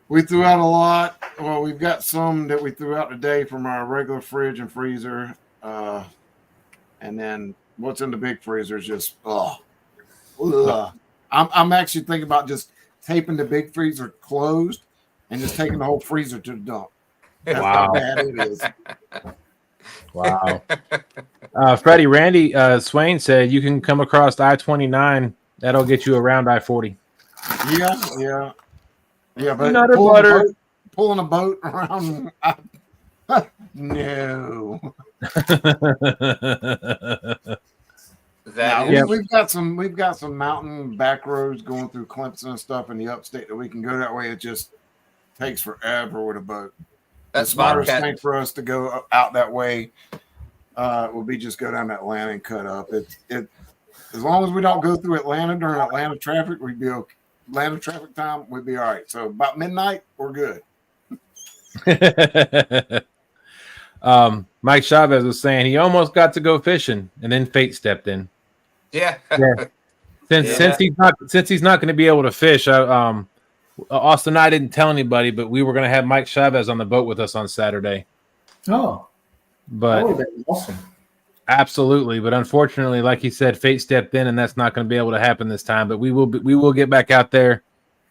we threw out a lot. Well, we've got some that we threw out today from our regular fridge and freezer. And then what's in the big freezer is just, I'm actually thinking about just taping the big freezer closed and just taking the whole freezer to the dump. That's Wow. how bad it is. Wow. Freddie, Randy Swain said you can come across I-29. That'll get you around I-40. Yeah, but Nutter butter. pulling a boat around, no. We've got some mountain back roads going through Clemson and stuff in the upstate that we can go that way. It just takes forever with a boat. The smartest thing for us to go out that way would be just go down that land and cut up. As long as we don't go through Atlanta during Atlanta traffic, we'd be okay. Atlanta traffic time, we'd be all right. So about midnight, we're good. Mike Chavez was saying he almost got to go fishing, and then fate stepped in. Yeah. Since he's not going to be able to fish, Austin and I didn't tell anybody, but we were going to have Mike Chavez on the boat with us on Saturday. Oh, But that would have been awesome. Absolutely, but unfortunately, like he said, fate stepped in, and that's not going to be able to happen this time. But we will get back out there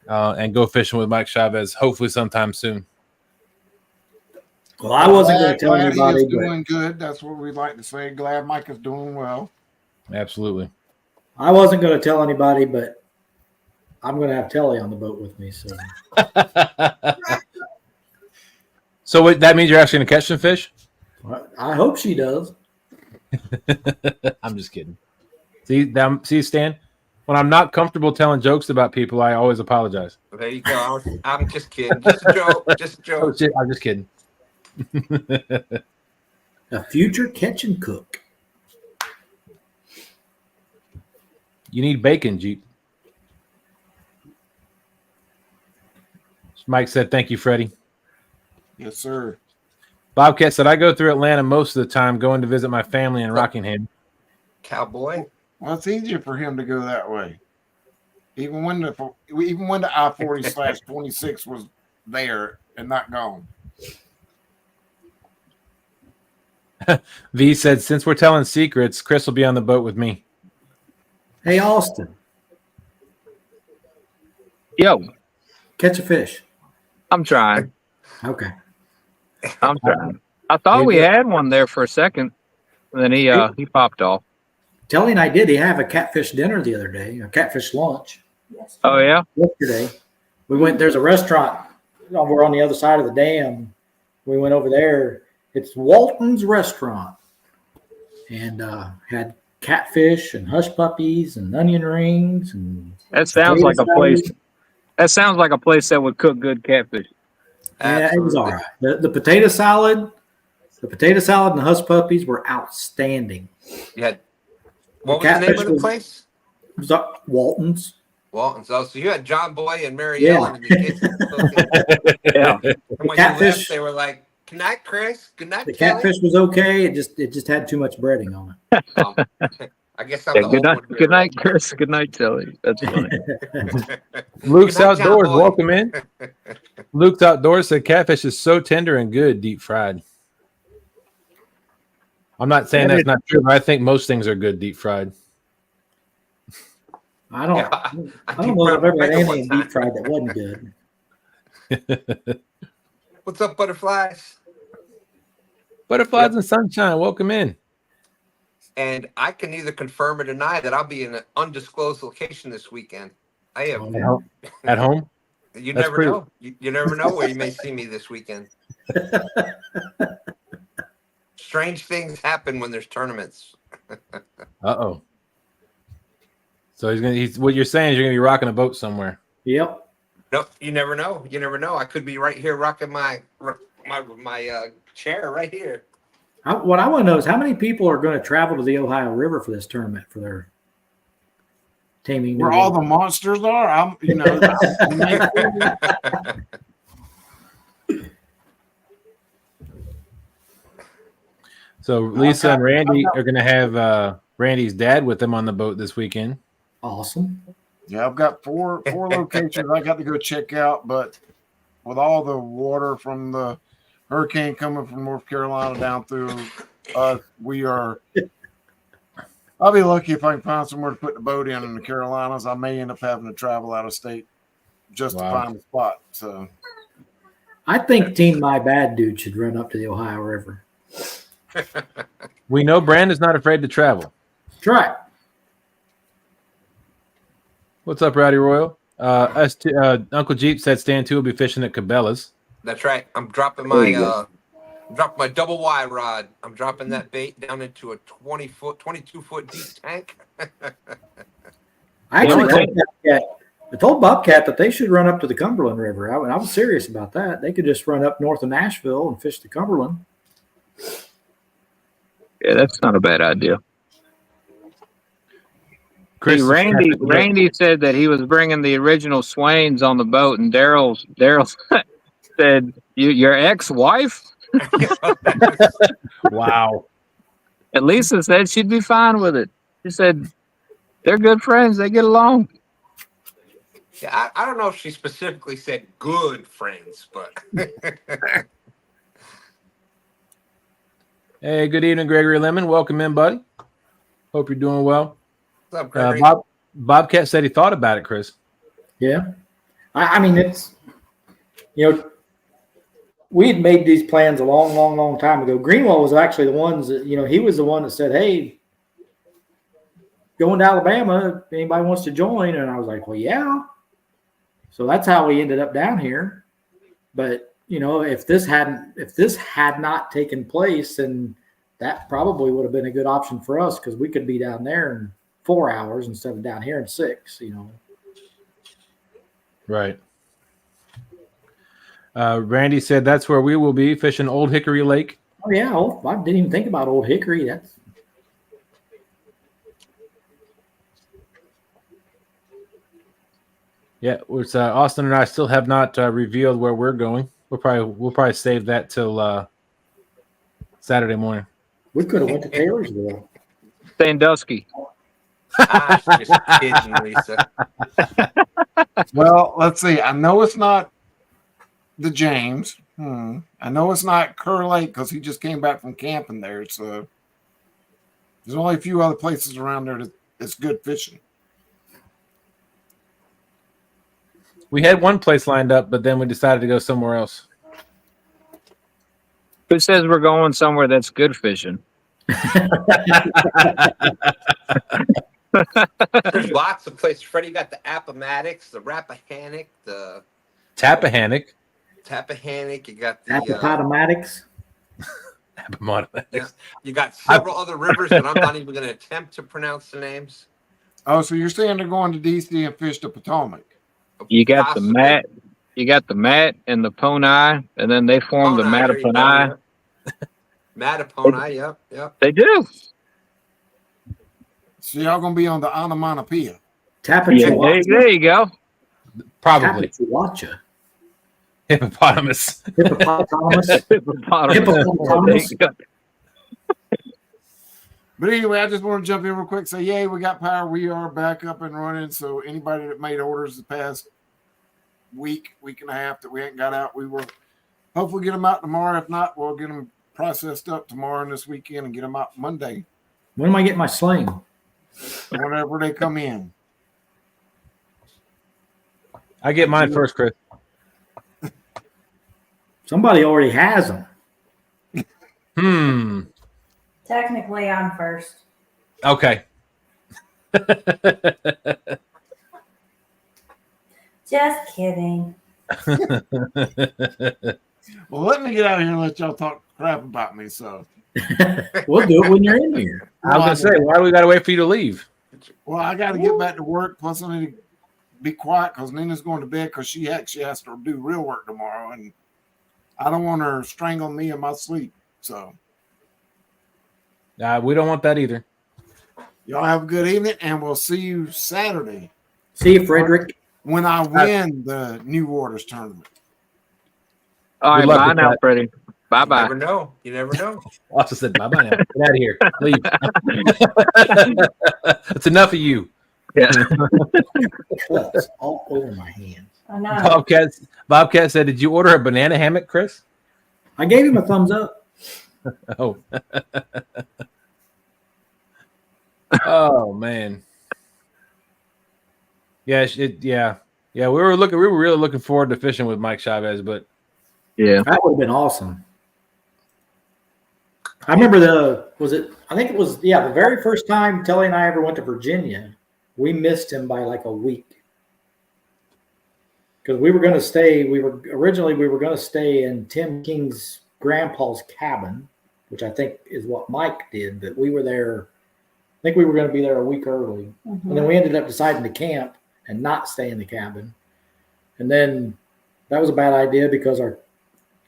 and go fishing with Mike Chavez, hopefully sometime soon. Well, I wasn't going to tell Glad anybody. He is But doing good. That's what we like to say. Glad Mike is doing well. Absolutely. I wasn't going to tell anybody, but I'm going to have Telly on the boat with me. So, So that means you're actually going to catch some fish? I hope she does. I'm just kidding. See, Stan? When I'm not comfortable telling jokes about people, I always apologize. There you go. I'm just kidding. Just a joke. Just a joke. I'm just kidding. A future catch and cook. You need bacon, Jeep. Mike said, thank you, Freddie. Yes, sir. Bobcat said, I go through Atlanta most of the time going to visit my family in Rockingham. Cowboy. Well, it's easier for him to go that way. Even when the I-40/26 was there and not gone. V said, since we're telling secrets, Chris will be on the boat with me. Hey, Austin, Yo, catch a fish. I'm trying. Okay. I'm trying. I thought we had one there for a second, and then he popped off. Telly and I did. He have a catfish dinner the other day, a catfish lunch. Yes. Oh yeah. Yesterday, we went. There's a restaurant over on the other side of the dam. We went over there. It's Walton's Restaurant, and had catfish and hush puppies and onion rings and. That sounds like a place. That sounds like a place that would cook good catfish. Yeah, it was all right. The potato salad, and the hush puppies were outstanding. You had what was the name of the place? It was Walton's. Walton's. Oh, so you had John Boy and Mary Yeah. Ellen. And the kids. Yeah. And when Catfish- you left, they were like, "Good night, Chris. Good night, The Kelly." catfish was okay. It just had too much breading on it. I guess I'm Yeah, the good old night. one here, Good night, right? Chris. Good night, Telly. That's funny. Luke's Good night, John Outdoors, Boy. welcome in. Luke's Outdoors said catfish is so tender and good deep fried. I'm not saying that's not true, but I think most things are good deep fried. I don't. Yeah, I don't know if I've ever had Bacon one anything time. deep fried that wasn't good. What's up, butterflies? Butterflies and sunshine, welcome in. And I can neither confirm or deny that I'll be in an undisclosed location this weekend. I have. At home? At home? You That's never pretty- know. You never know where you may see me this weekend. Strange things happen when there's tournaments. Uh-oh. So what you're saying is you're gonna be rocking a boat somewhere. Yep. No, you never know. You never know. I could be right here rocking my chair right here. What I want to know is how many people are going to travel to the Ohio River for this tournament for their taming. Where all the monsters are, I'm, you know. So Lisa and Randy are gonna have Randy's dad with them on the boat this weekend. Awesome. Yeah, I've got four locations I got to go check out, but with all the water from the hurricane coming from North Carolina down through us, I'll be lucky if I can find somewhere to put the boat in the Carolinas. I may end up having to travel out of state just to find a spot. So I think Team My Bad Dude should run up to the Ohio River. We know Brandon's not afraid to travel. That's right. What's up, Rowdy Royal? Uncle Jeep said Stan 2 will be fishing at Cabela's. That's right. I'm dropping my double Y rod. I'm dropping that bait down into a 22-foot deep tank. I told Bobcat that they should run up to the Cumberland River. I was serious about that. They could just run up north of Nashville and fish the Cumberland. Yeah, that's not a bad idea. Chris, Randy said that he was bringing the original Swains on the boat, and Darrell said, "Your ex-wife?" wow. And Lisa said she'd be fine with it. She said they're good friends; they get along. Yeah, I don't know if she specifically said good friends, but Hey, good evening, Gregory Lemon. Welcome in, buddy. Hope you're doing well. what's up, Gregory? Bobcat said he thought about it, Chris. Yeah. I mean, it's, we had made these plans a long time ago. Greenwell was actually the ones that, he was the one that said, hey, going to Alabama, if anybody wants to join. And I was like, well, yeah. So that's how we ended up down here. But, if this had not taken place, then that probably would have been a good option for us because we could be down there in 4 hours instead of down here in 6, Right. Randy said that's where we will be fishing Old Hickory Lake. Oh yeah, I didn't even think about Old Hickory. That's Yeah, which Austin and I still have not revealed where we're going. We'll probably save that till Saturday morning. we could have went to Taylorsville. Sandusky. Just kidding, Lisa. Well, let's see. I know it's not the James. I know it's not Kerr Lake because he just came back from camping there. So there's only a few other places around there that's good fishing. We had one place lined up, but then we decided to go somewhere else. Who says we're going somewhere that's good fishing? There's lots of places. Freddie got the Appomattox, the Rappahannock, the Tappahannock. Tappahannock. You got the Appomattox. Appomattox. yeah, you got several other rivers that I'm not even going to attempt to pronounce the names. Oh, so you're saying they're going to DC and fish the Potomac? You got Possibly. the Matt and the Pony, and then they form the Pony, there you go, Mattapony. yeah. Mattapony, yep. They do. So y'all gonna be on the onomatopoeia? Yeah, Tappahatchee. there you go. Probably. Tappahatchee. Hippopotamus. Hippopotamus. Hippopotamus. But anyway, I just want to jump in real quick. Say, yay, we got power. We are back up and running. So anybody that made orders the past week and a half that we ain't got out, we will hopefully get them out tomorrow. If not, we'll get them processed up tomorrow and this weekend and get them out Monday. When am I getting my sling? Whenever they come in. I get mine first, Chris. Somebody already has them. Technically, I'm first. Okay. Just kidding. Well, let me get out of here and let y'all talk crap about me. So We'll do it when you're in here. I was gonna say, why do we gotta wait for you to leave? Well, I got to get back to work. Plus, I need to be quiet because Nina's going to bed because she actually has to do real work tomorrow, and I don't want her strangle me in my sleep. So We don't want that either. y'all have a good evening, and we'll see you Saturday See you, Frederick. when I win the New Waters tournament. All right, Good luck bye with now, that. Freddie. Bye You bye. never know. You never know. Also said bye bye now. Get out of here. Leave. That's enough of you. Yeah. Cuts all over my hands. I know. Bobcat said, "Did you order a banana hammock, Chris?" I gave him a thumbs up. Oh. Oh man. Yeah. Yeah. We were really looking forward to fishing with Mike Chavez, but Yeah. That would have been awesome. I remember the very first time Telly and I ever went to Virginia, we missed him by like a week. Because we were going to stay in Tim King's grandpa's cabin, which I think is what Mike did, but we were there. I think we were going to be there a week early. Mm-hmm. And then we ended up deciding to camp and not stay in the cabin. And then that was a bad idea because our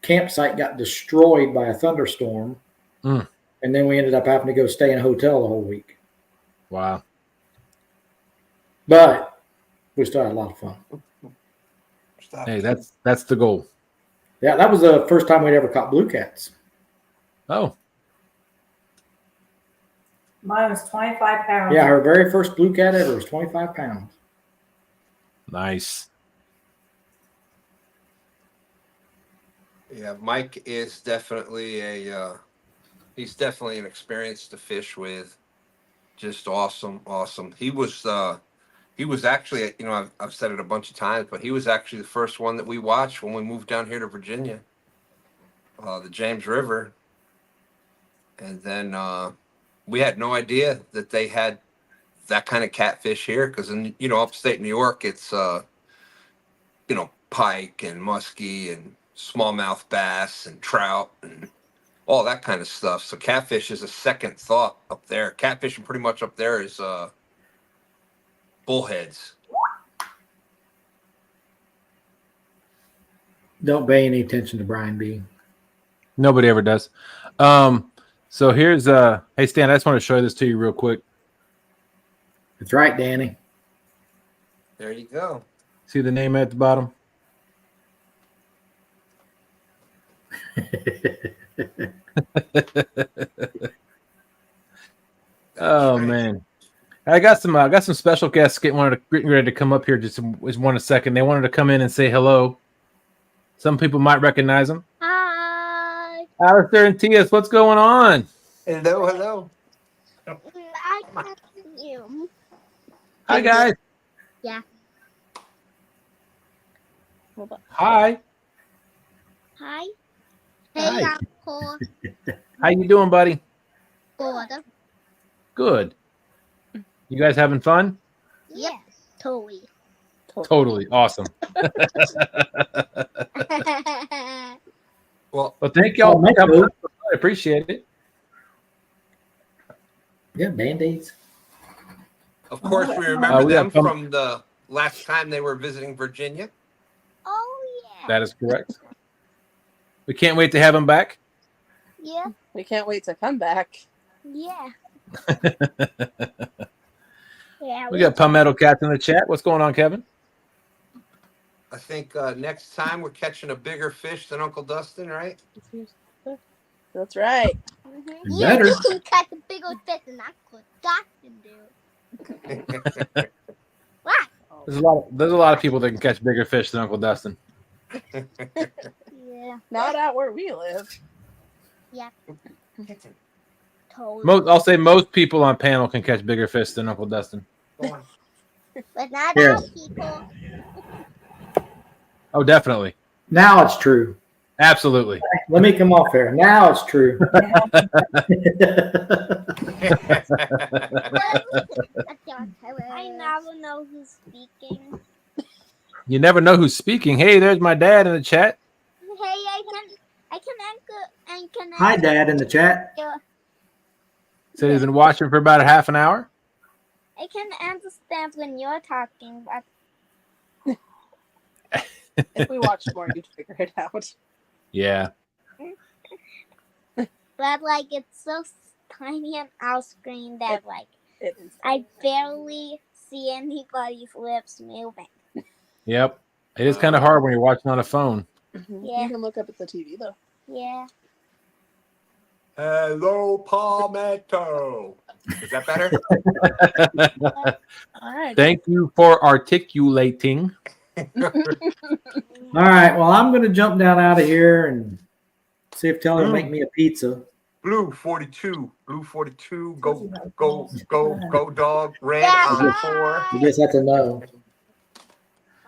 campsite got destroyed by a thunderstorm. And then we ended up having to go stay in a hotel the whole week. wow. But we still had a lot of fun. Stop. Hey, that's the goal. Yeah, that was the first time we'd ever caught blue cats. Oh, Mine was 25 pounds. Yeah, her very first blue cat ever was 25 pounds. nice. Yeah, Mike is definitely he's definitely an experience to fish with. Just awesome. He was actually, I've said it a bunch of times, but he was actually the first one that we watched when we moved down here to Virginia, the James River. And then we had no idea that they had that kind of catfish here, because in upstate New York, it's pike and muskie and smallmouth bass and trout and all that kind of stuff. So catfish is a second thought up there. Catfishing pretty much up there is bullheads. Don't pay any attention to Brian B. Nobody ever does. So here's hey Stan, I just want to show you this to you real quick. That's right, Danny. There you go. See the name at the bottom? Oh right. man, I got some special guests getting ready to come up here. Just one second. They wanted to come in and say hello. Some people might recognize them. Hi. Alistair and Tias, what's going on? Hello. I got you. Hi guys. Yeah. Hold on. Hi. Hi. Hi. Hey, Uncle. How you doing, buddy? Good. Good. You guys having fun? Yes. Totally. Totally awesome. Well, Well, thank y'all for Palmetto. coming up. I appreciate it. Yeah, Band-Aids. of course, we remember we them have from the last time they were visiting Virginia. Oh, yeah. That is correct. We can't wait to have them back. Yeah. We can't wait to come back. Yeah. Yeah. We got Palmetto Cats in the chat. What's going on, Kevin? I think next time we're catching a bigger fish than Uncle Dustin, right? That's right. You Better. can catch a big old fish and Uncle Dustin do. What? There's a lot of people that can catch bigger fish than Uncle Dustin. Yeah. Not out where we live. Totally. I'll say most people on panel can catch bigger fish than Uncle Dustin. But not Here. all people. Oh, definitely. Now it's true. Absolutely. Let me come off here. Now it's true. I never know who's speaking. You never know who's speaking. Hey, there's my dad in the chat. Hey, I can Hi, Dad, in the chat. Said he's been watching for about a half an hour. I can understand when you're talking, but If we watched more, you'd figure it out. Yeah. like it's so tiny on our screen that It is. I barely see anybody's lips moving. Yep. It is kind of hard when you're watching on a phone. Mhm. Yeah. You can look up at the TV though. Yeah. Hello, Palmetto. Is that better? All right. Thank you for articulating. All right. Well, I'm going to jump down out of here and see if Telly will make me a pizza. Blue 42. Go, dog. Red on 4. You just have to know.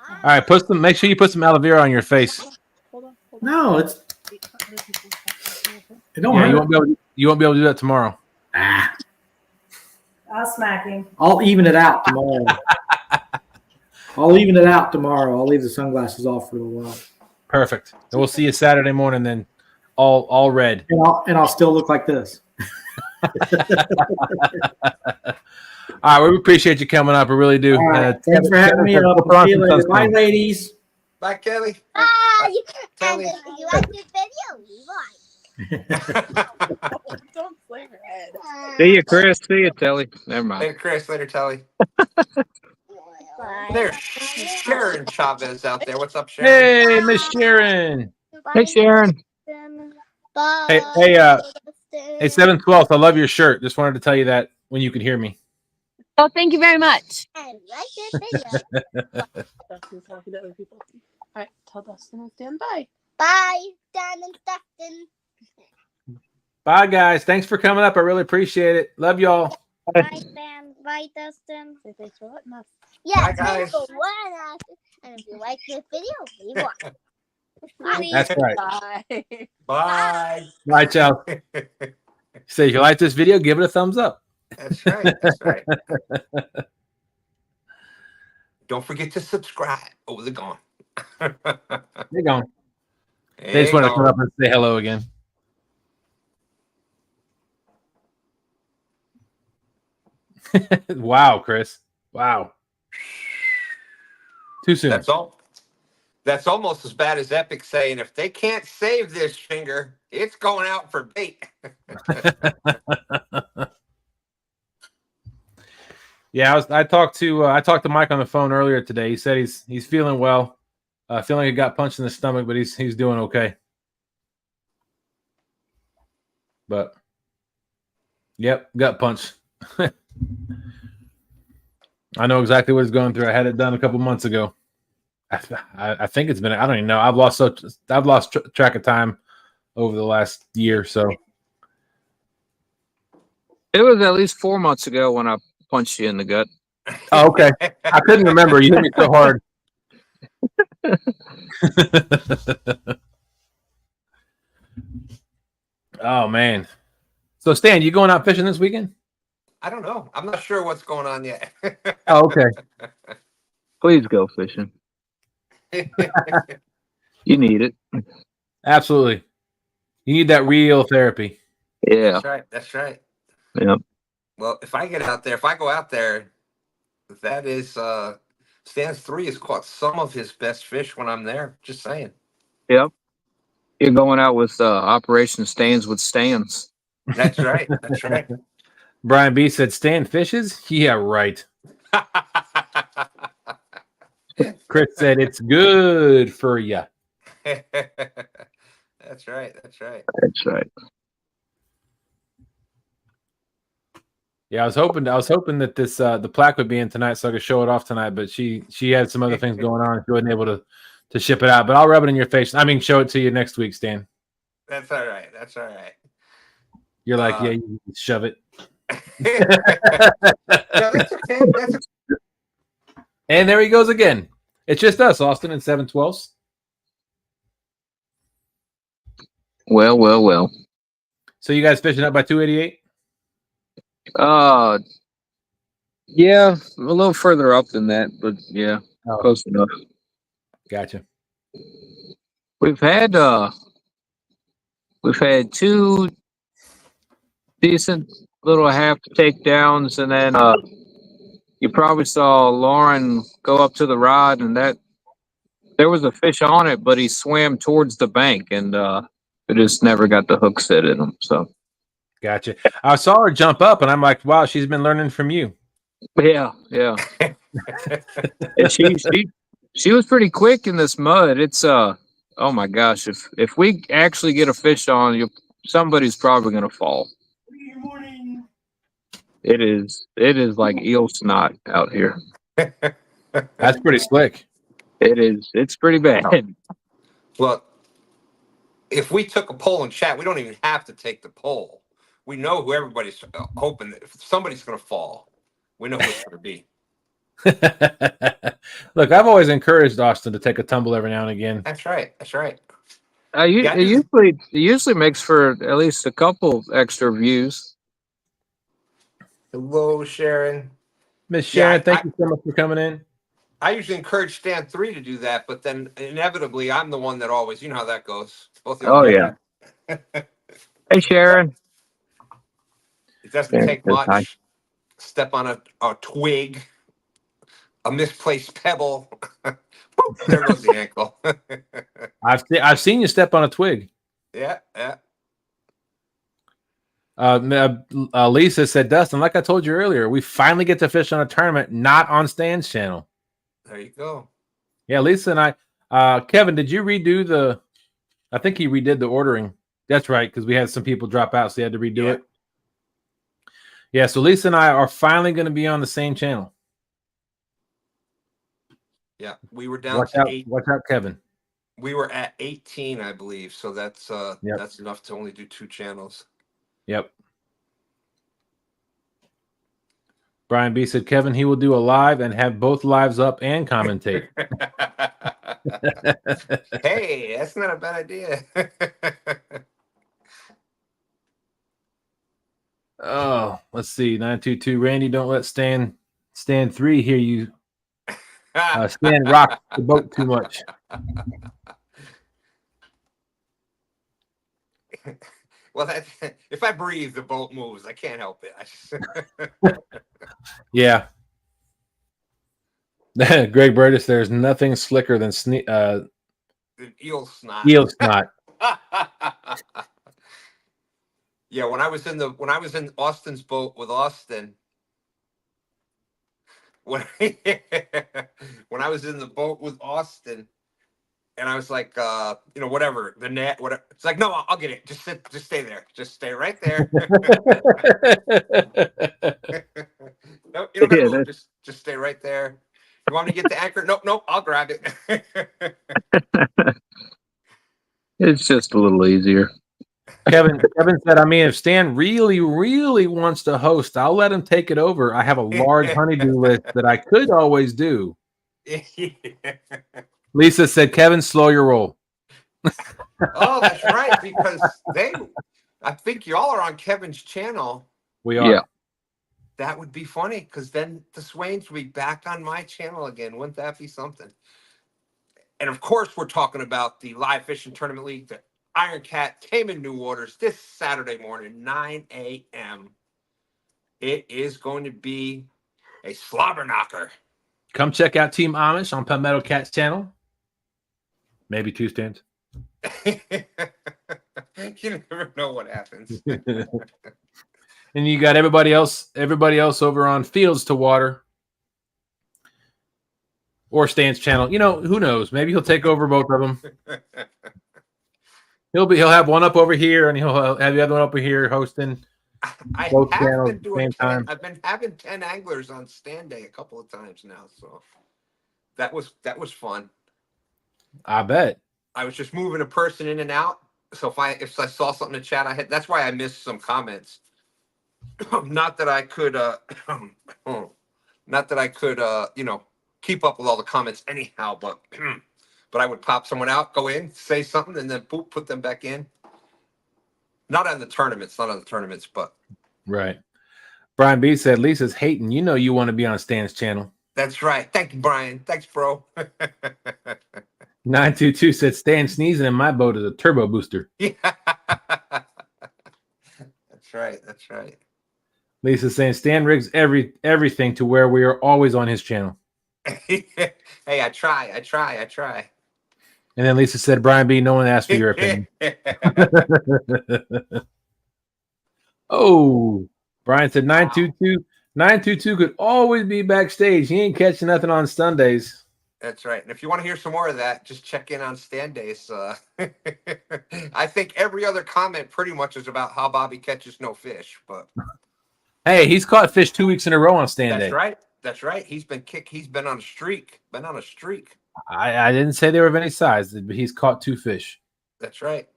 All right, make sure you put some aloe vera on your face. Hold on. No, it don't Yeah, hurt. you won't be able to do that tomorrow. Ah, I'll smack him. I'll even it out tomorrow. I'll leave the sunglasses off for a little while. Perfect. And we'll see you Saturday morning then, all red. And I'll still look like this. All right, we appreciate you coming up. We really do. All right. Thanks for having me up. Kevin, See you later. Bye, ladies. Bye, Kelly. You Kelly. you like this video? Don't flame your head. See you, Chris. See you, Telly. Never mind. Later, Chris. Later, Telly. There's Sharon Chavez out there. What's up, Sharon? Hey, Miss Sharon. Hey, Sharon. Hey, hey, 712. I love your shirt. Just wanted to tell you that when you could hear me. Oh, thank you very much. I like this video. Dustin's talking to other people. All right, tell Dustin and stand by. Bye, Dan and Dustin. Bye, guys. Thanks for coming up. I really appreciate it. Love y'all. Bye, Dan. Bye, Dustin. Say thanks for letting us. Yeah, Bye, guys. thanks for letting us. And if you like this video, leave one. Bye. That's right. Bye. Bye. Bye, ciao. Say, if you like this video, give it a thumbs up. That's right. That's right. Don't forget to subscribe. Oh, they're gone. They're gone. They just want to come up and say hello again. Wow, Chris. Wow. Too soon. That's all. That's almost as bad as Epic saying, if they can't save this finger, it's going out for bait. Yeah, I talked to Mike on the phone earlier today. He said he's feeling well. Feeling like he got punched in the stomach, but he's doing okay. But yep, gut punch. I know exactly what he's going through. I had it done a couple months ago. I think it's been, I don't even know. I've lost track of time over the last year. So It was at least 4 months ago when I punched you in the gut. oh, okay. I couldn't remember. You hit me so hard. Oh man. So Stan, you going out fishing this weekend? I don't know. I'm not sure what's going on yet. Oh, okay. Please go fishing. You need it. Absolutely. You need that real therapy. Yeah. That's right. That's right. Yep. Well, if I get out there, if I go out there, that is Stan's 3 has caught some of his best fish when I'm there. Just saying. Yep. You're going out with Operation Stands with Stans. That's right. That's right. Brian B said, Stan fishes? Yeah, right. Chris said, it's good for you. That's right. That's right. That's right. Yeah, I was hoping that this the plaque would be in tonight so I could show it off tonight, but she had some other things going on. She wasn't able to ship it out. But I'll rub it in your face. I mean, show it to you next week, Stan. That's all right. That's all right. You're like, yeah, you can shove it. No, that's okay. And there he goes again. It's just us, Austin, and 712s. Well. So you guys fishing up by 288? Yeah, a little further up than that, but yeah, close enough. Gotcha. We've had 2 decent little half takedowns, and then you probably saw Lauren go up to the rod, and that there was a fish on it, but he swam towards the bank, and it just never got the hook set in him. So, gotcha. I saw her jump up, and I'm like, wow, she's been learning from you. Yeah. And she was pretty quick in this mud. It's oh my gosh, if we actually get a fish on, somebody's probably gonna fall. It is like eel snot out here. That's pretty slick. It is. It's pretty bad. Well, if we took a poll in chat, we don't even have to take the poll. We know who everybody's hoping that if somebody's going to fall, we know who it's going to be. Look, I've always encouraged Austin to take a tumble every now and again. That's right. That's right. It usually makes for at least a couple extra views. Hello, Sharon. Miss Sharon, thank you so much for coming in. I usually encourage Stan 3 to do that, but then inevitably I'm the one that always, you know how that goes. Both of you. Oh yeah. Hey Sharon. It doesn't take much. Step on a twig, a misplaced pebble. There goes the ankle. I've seen you step on a twig. Yeah. Lisa said, Dustin, like I told you earlier, we finally get to fish on a tournament, not on Stan's channel. There you go. Yeah, Lisa and I. Kevin, did you redo the? I think he redid the ordering. That's right, because we had some people drop out, so he had to redo it. Yeah, so Lisa and I are finally going to be on the same channel. Yeah, we were down to 8. Watch out, Kevin. We were at 18, I believe. So that's enough to only do 2 channels. Yep. Brian B said, Kevin, he will do a live and have both lives up and commentate. Hey, that's not a bad idea. Oh, let's see. 922. Randy, don't let Stan 3 hear you. Stan rocks the boat too much. Well, if I breathe, the boat moves. I can't help it. Yeah. Greg Burtis, there's nothing slicker than eel snot. Eel snot. Yeah, when I was in Austin's boat with Austin, when I was in the boat with Austin, and I was like, whatever, the net, whatever. It's like, no, I'll get it. Just stay there. Just stay right there. No, you don't gotta move. Just stay right there. You want me to get the anchor? Nope, I'll grab it. It's just a little easier. Kevin said, I mean, if Stan really, really wants to host, I'll let him take it over. I have a large honeydew list that I could always do. Lisa said, Kevin, slow your roll. Oh, that's right, because I think y'all are on Kevin's channel. We are. Yeah. That would be funny, because then the Swains would be back on my channel again. Wouldn't that be something? And of course, we're talking about the live fishing tournament league, the Iron Cat Taming New Waters this Saturday morning, 9 a.m. It is going to be a slobber knocker. Come check out Team Amish on Palmetto Cat's channel. Maybe 2 stands. You never know what happens. And you got everybody else over on Fields to Water or Stan's channel. Who knows? Maybe he'll take over both of them. He'll have one up over here, and he'll have the other one over here hosting both channels at the same time. I've been having 10 anglers on stand day a couple of times now, so that was fun. I bet. I was just moving a person in and out, so if I saw something in chat, that's why I missed some comments. Not that I could, keep up with all the comments anyhow, but. But I would pop someone out, go in, say something, and then boop, put them back in. Not on the tournaments, but. Right. Brian B said, Lisa's hating. You want to be on Stan's channel. That's right. Thank you, Brian. Thanks, bro. 922 said, Stan sneezing in my boat is a turbo booster. Yeah. That's right. Lisa saying, Stan rigs everything to where we are always on his channel. Hey, I try. And then Lisa said, Brian B, no one asked for your opinion. Oh, Brian said 922 could always be backstage. He ain't catching nothing on Sundays. That's right. And if you want to hear some more of that, just check in on stand days. I think every other comment pretty much is about how Bobby catches no fish. But hey, he's caught fish 2 weeks in a row on stand day. That's right. He's been on a streak. I didn't say they were of any size, but he's caught 2 fish. That's right.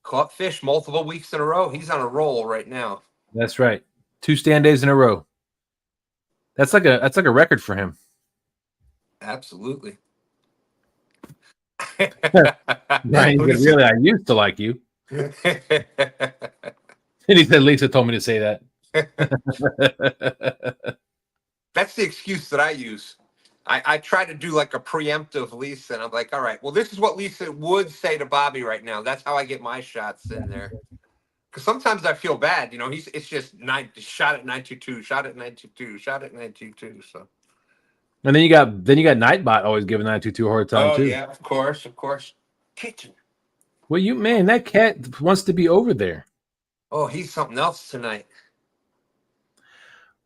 Caught fish multiple weeks in a row. He's on a roll right now. That's right. 2 stand days in a row. That's like a record for him. Absolutely. Brian said, really, I used to like you. And he said, Lisa told me to say that. That's the excuse that I use. I try to do like a preemptive Lisa, and I'm like, all right, well, this is what Lisa would say to Bobby right now. That's how I get my shots in there. Because sometimes I feel bad, it's just shot at 922, shot at 922, shot at 922. So. And then you got Nightbot always giving 922 a hard time too. Yeah, of course. Kitchen. Well, that cat wants to be over there. Oh, he's something else tonight.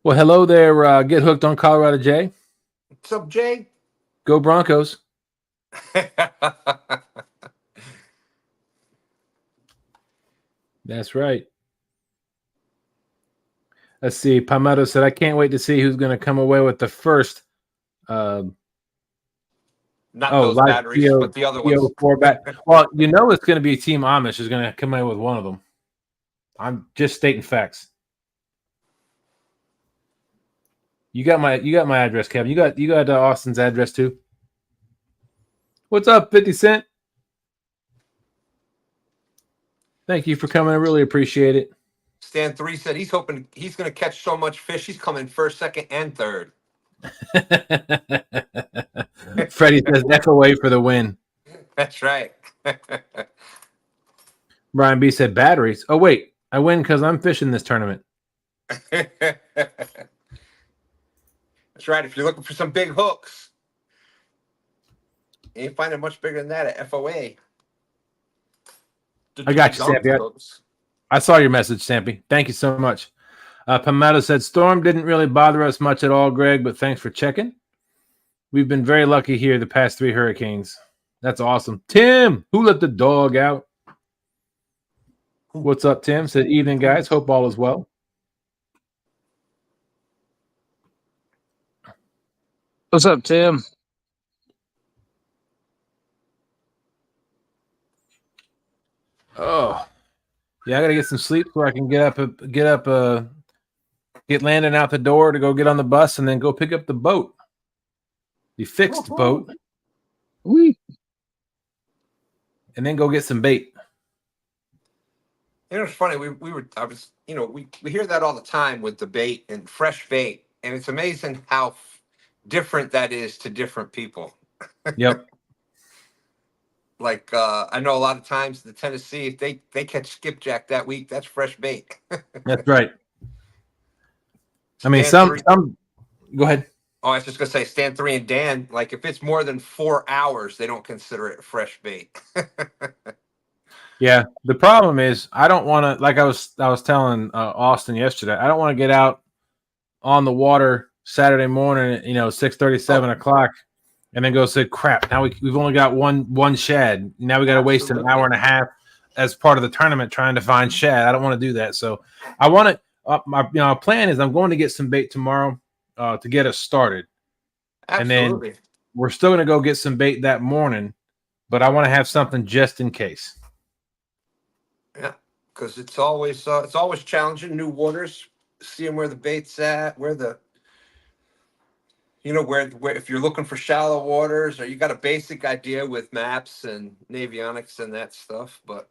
Well, hello there. Get hooked on Colorado Jay. What's up, Jay? Go Broncos. That's right. Let's see. Palmetto said, I can't wait to see who's going to come away with the first. Not those batteries, but the other ones. Well, you know it's going to be Team Amish is going to come away with one of them. I'm just stating facts. You got my address, Kevin. You got Austin's address too. What's up, 50 Cent? Thank you for coming. I really appreciate it. Stan 3 said he's hoping he's going to catch so much fish. He's coming first, second, and third. Freddie says F.O.A for the win. That's right. Brian B said batteries. Oh, wait. I win because I'm fishing this tournament. That's right. If you're looking for some big hooks, you ain't finding much bigger than that at F.O.A. I got you, Sampy. I saw your message, Sampy. Thank you so much. Palmetto said, Storm didn't really bother us much at all, Greg, but thanks for checking. We've been very lucky here the past 3 hurricanes. That's awesome. Tim, who let the dog out? What's up, Tim? Said, evening, guys. Hope all is well. What's up, Tim? Oh, yeah, I got to get some sleep so I can get Landon out the door to go get on the bus and then go pick up the boat. The fixed boat. Oui. And then go get some bait. You know, it's funny. We hear that all the time with the bait and fresh bait, and it's amazing how different that is to different people. Yep. Like I know a lot of times the Tennessee, if they catch skipjack that week, that's fresh bait. That's right. I mean, some. Go ahead. Oh, I was just gonna say, Stan 3 and Dan, like if it's more than 4 hours, they don't consider it fresh bait. Yeah, the problem is I don't want to. Like I was telling Austin yesterday, I don't want to get out on the water Saturday morning, 6:30, 7 o'clock, and then go say, crap. Now we've only got one shad. Now we got to waste an hour and a half as part of the tournament trying to find shad. I don't want to do that. So I want to. My plan is I'm going to get some bait tomorrow to get us started. Absolutely. And then we're still going to go get some bait that morning, but I want to have something just in case. Yeah, because it's always challenging new waters, seeing where the bait's at, where if you're looking for shallow waters, or you got a basic idea with maps and navionics and that stuff, but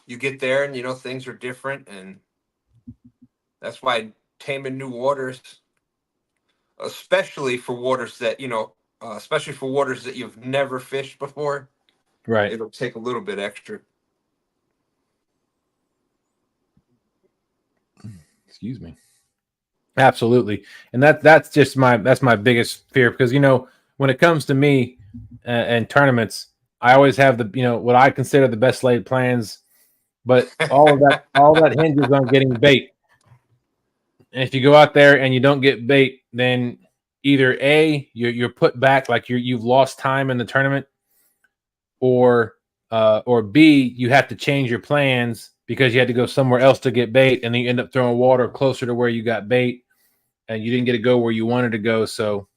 you get there and things are different, and that's why taming new waters, especially for waters that you've never fished before, right? It'll take a little bit extra. Excuse me. Absolutely, and that's my biggest fear, because when it comes to me and tournaments, I always have what I consider the best laid plans, but all of that hinges on getting bait. And if you go out there and you don't get bait, then either A, you're put back, like you've lost time in the tournament, or B, you have to change your plans because you had to go somewhere else to get bait, and then you end up throwing water closer to where you got bait, and you didn't get to go where you wanted to go. So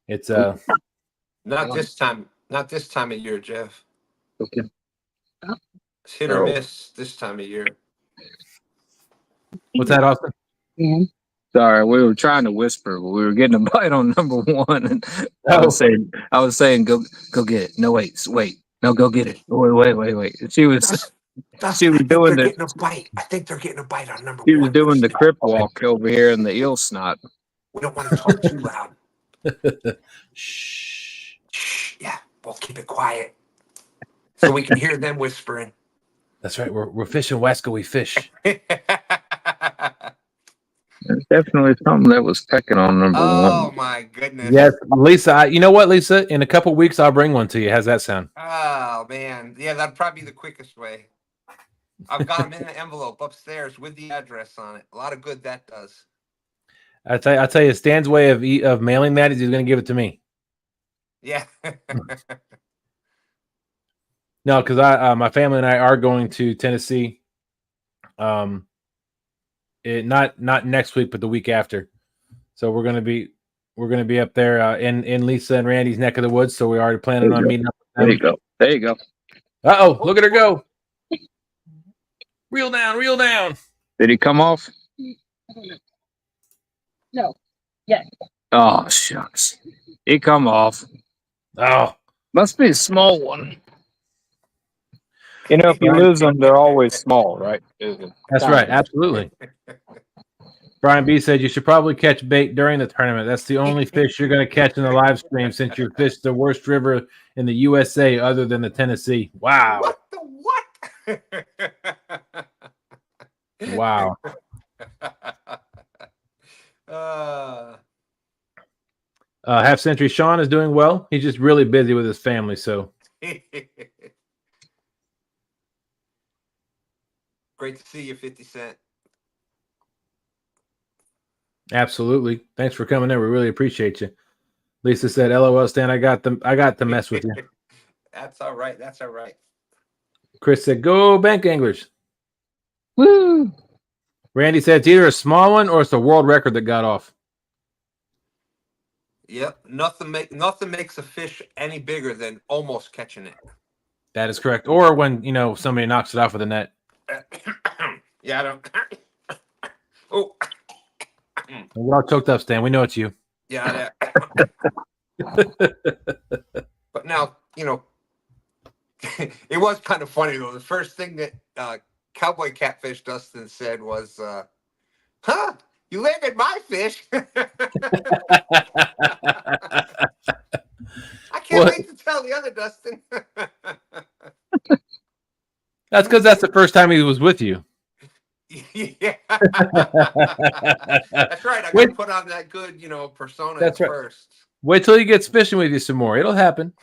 it's not this time of year, Jeff. Okay. It's hit or miss this time of year. What's that, Austin? Mm-hmm. Sorry, we were trying to whisper, but we were getting a bite on number 1, and I was saying, go get it. No, wait, no, go get it. Wait. She was doing getting a bite. I think they're getting a bite on number 1. She was doing the crip walk over here in the eel snot. We don't want to talk too loud. Shh. Yeah, we'll keep it quiet so we can hear them whispering. That's right. We're fishing Whisker. We fish. There's definitely something that was pecking on number 1. Oh my goodness. Yes, Lisa. You know what, Lisa? In a couple weeks, I'll bring one to you. How's that sound? Oh man, yeah, that'd probably be the quickest way. I've got them in the envelope upstairs with the address on it. A lot of good that does. I tell you, Stan's way of mailing that is he's going to give it to me. Yeah. No, because my family and I are going to Tennessee. Not next week, but the week after. So we're gonna be up there in Lisa and Randy's neck of the woods. So we're already planning on meeting up with them. There you go. There you go. Look at her go. Reel down. Did he come off? No. Yes. Oh, shucks. He come off. Oh, Must be a small one. You know, if you lose them, they're always small, right? that's right. Absolutely. Brian B said you should probably catch bait during the tournament. That's the only fish you're going to catch in the live stream since you fished the worst river in the USA other than the Tennessee. Wow. What the what? Wow. Half Century Sean is doing well. He's just really busy with his family. So great to see you, 50 Cent. absolutely. Thanks for coming in. We really appreciate you. Lisa said, LOL, Stan, I got to mess with you. That's all right. That's all right. Chris said, go bank anglers. Woo! Randy said it's either a small one or it's a world record that got off. Yep. Nothing makes a fish any bigger than almost catching it. That is correct. Or when, somebody knocks it off with a net. Yeah, I don't. Oh. We're all choked up, Stan. We know it's you. Yeah. But now, it was kind of funny, though. The first thing that Cowboy Catfish Dustin said was, huh? You landed my fish. I can't wait to tell the other Dustin. That's because that's the first time he was with you. Yeah. That's right. I got to put on that good, persona That's right. first. Wait till he gets fishing with you some more. It'll happen.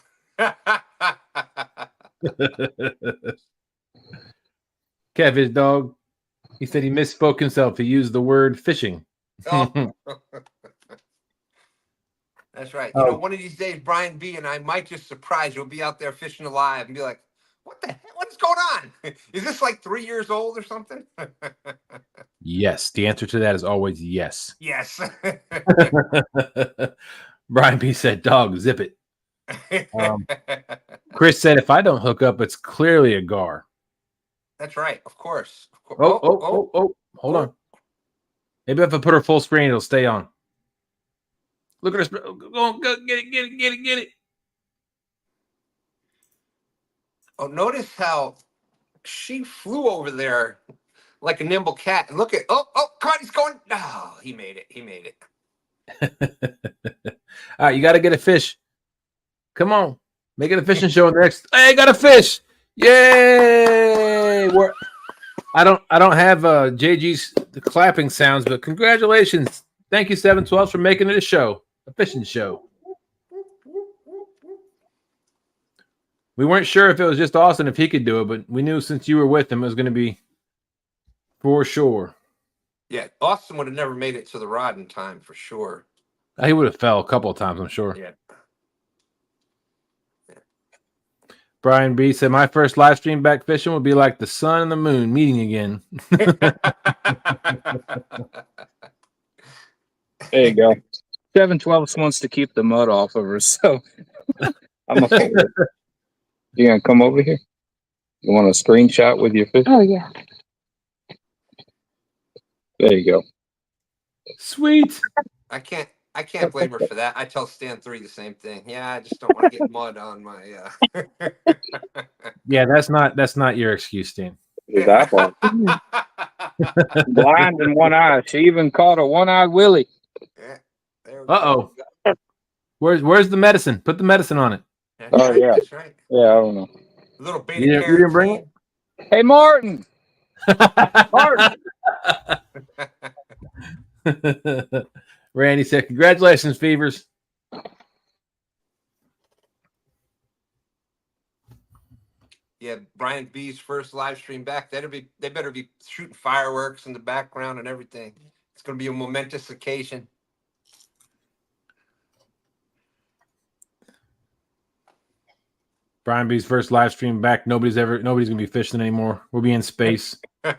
Catfish Dog. He said he misspoke himself. He used the word fishing. Oh. That's right. One of these days, Brian B. and I might just surprise you. We'll be out there fishing alive and be like, what the heck? What's going on? Is this like 3 years old or something? Yes. The answer to that is always yes. Yes. Brian B. said, dog, zip it. Chris said, if I don't hook up, it's clearly a gar. That's right. Of course. Oh. Hold on. Maybe if I put her full screen, it'll stay on. Look at us. Go on. Go, get it. Oh, notice how she flew over there like a nimble cat. And look at, come on, he's going. Oh, he made it. All right, you got to get a fish. Come on. Make it a fishing show next. Hey, got a fish. Yay. I don't have JG's clapping sounds, but congratulations. Thank you, 712, for making it a fishing show. We weren't sure if it was just Austin if he could do it, but we knew since you were with him, it was going to be for sure. Yeah, Austin would have never made it to the rod in time for sure. He would have fell a couple of times, I'm sure. Yeah. Brian B said, my first live stream back fishing would be like the sun and the moon meeting again. There you go. 712 wants to keep the mud off of her, so I'm a fan. You gonna come over here? You want a screenshot with your fish? Oh yeah. There you go. Sweet. I can't blame her for that. I tell Stan 3 the same thing. Yeah, I just don't want to get mud on my Yeah, that's not your excuse, Stan. That one. Blind in one eye. She even caught a one-eyed Willie. Yeah, uh-oh. Where's the medicine? Put the medicine on it. That's Oh right, yeah. that's right. Yeah, I don't know. A little beta You didn't bring it? Hey Martin. Martin. Randy said, congratulations, Fevers. Yeah, Brian B's first live stream back. They better be shooting fireworks in the background and everything. It's going to be a momentous occasion. Brian B's first live stream back. Nobody's gonna be fishing anymore. We'll be in space. All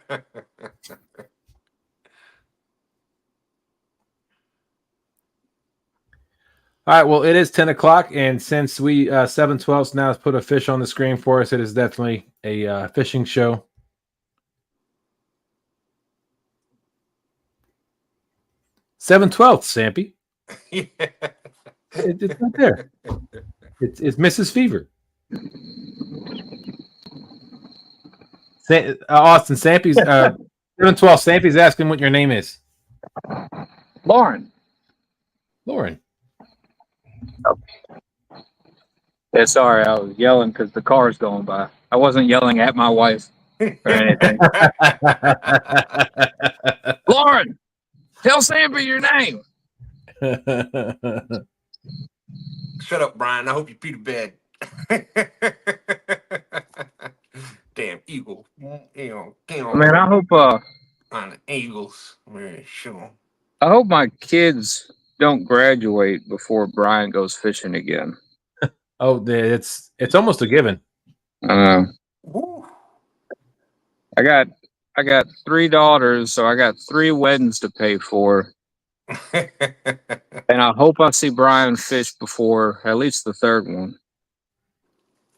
right. Well, it is 10 o'clock, and since we 7/12 now has put a fish on the screen for us, it is definitely a fishing show. Sampy. Yeah. It's not there. It's Mrs. Fever. Austin, Sampy's 7/12. Sampy's asking what your name is. Lauren. Yeah, sorry, I was yelling because the car's going by. I wasn't yelling at my wife or anything. Lauren, tell Sampy your name. Shut up, Brian. I hope you pee to bed. Damn eagle. Man, I hope on the Eagles. Man, sure. I hope my kids don't graduate before Brian goes fishing again. Oh, it's almost a given. Woo. I got 3 daughters, so I got 3 weddings to pay for. And I hope I see Brian fish before at least the 3rd one.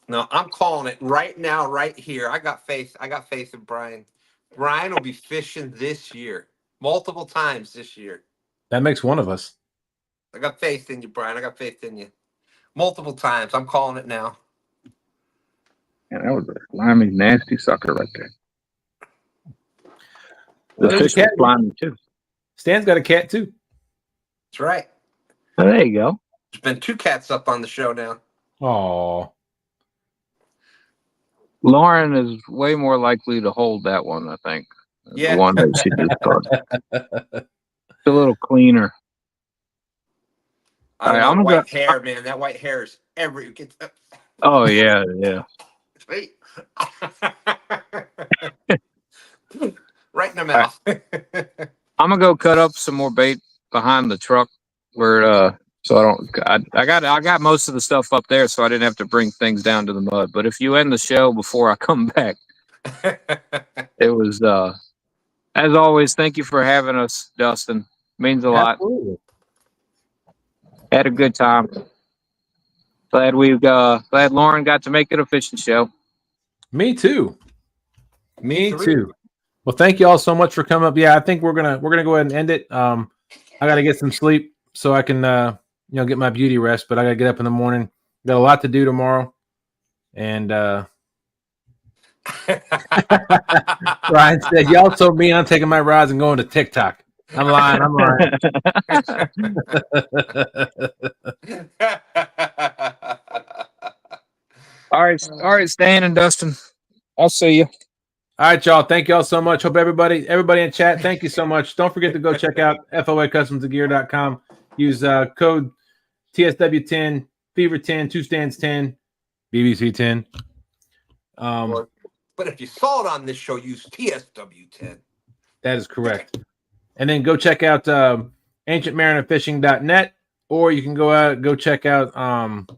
No, I'm calling it right now, right here. I got faith in Brian. Brian will be fishing this year, multiple times this year. That makes one of us. I got faith in you, Brian. I got faith in you. Multiple times. I'm calling it now. And that was a slimy, nasty sucker right there. The There's fish a cat. was slimy too. Stan's got a cat too. That's right. Oh, there you go. There's been 2 cats up on the show now. Oh, Lauren is way more likely to hold that one, I think. Yeah. The one that she just caught. It's a little cleaner. I don't All right, know, I'm white hair, man. That white hair is every. Oh, yeah, yeah. Wait. Right in the mouth. I'm going to go cut up some more bait behind the truck where, so I got most of the stuff up there, so I didn't have to bring things down to the mud. But if you end the show before I come back, it was, as always, thank you for having us, Dustin. Means a lot. absolutely. Had a good time. Glad Lauren got to make it a fishing show. Me too. Me Three. too. Well, thank you all so much for coming up. Yeah, I think we're gonna go ahead and end it. I gotta get some sleep so I can get my beauty rest, but I gotta get up in the morning. Got a lot to do tomorrow. And Ryan said, y'all told me I'm taking my rods and going to TikTok. I'm lying. All right, Stan and Dustin. I'll see you. All right, y'all. Thank y'all so much. Hope everybody in chat, thank you so much. Don't forget to go check out FOACustomsGear.com. Use code TSW10, Fever10, 2 Stands 10, BBC 10. But if you saw it on this show, use TSW10. That is correct. And then go check out ancientmarinerfishing.net, or you can go check out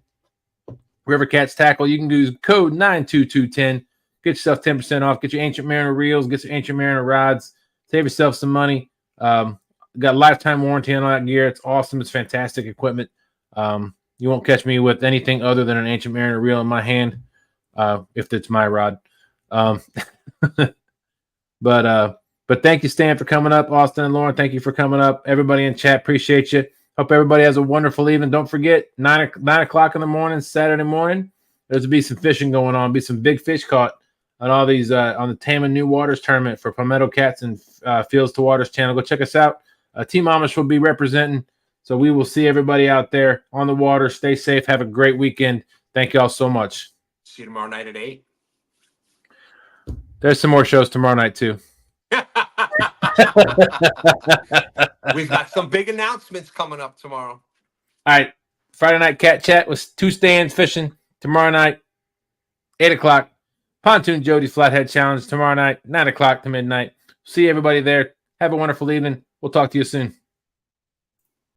River Cats Tackle. You can use code 92210. Get yourself 10% off. Get your Ancient Mariner reels. Get your Ancient Mariner rods. Save yourself some money. Got a lifetime warranty on all that gear. It's awesome. It's fantastic equipment. You won't catch me with anything other than an Ancient Mariner reel in my hand, if it's my rod. But thank you, Stan, for coming up. Austin and Lauren, thank you for coming up. Everybody in chat, appreciate you. Hope everybody has a wonderful evening. Don't forget, 9 o'clock in the morning, Saturday morning, there's to be some fishing going on. Be some big fish caught on all these on the Tamman New Waters tournament for Palmetto Cats and Fields to Waters channel. Go check us out. Team Amish will be representing. So we will see everybody out there on the water. Stay safe. Have a great weekend. Thank you all so much. See you tomorrow night at 8. There's some more shows tomorrow night, too. We've got some big announcements coming up tomorrow. All right. Friday night cat chat with 2 Stands fishing tomorrow night, 8 o'clock. Pontoon Jodi Flathead Challenge tomorrow night, 9 o'clock to midnight. See everybody there. Have a wonderful evening. We'll talk to you soon.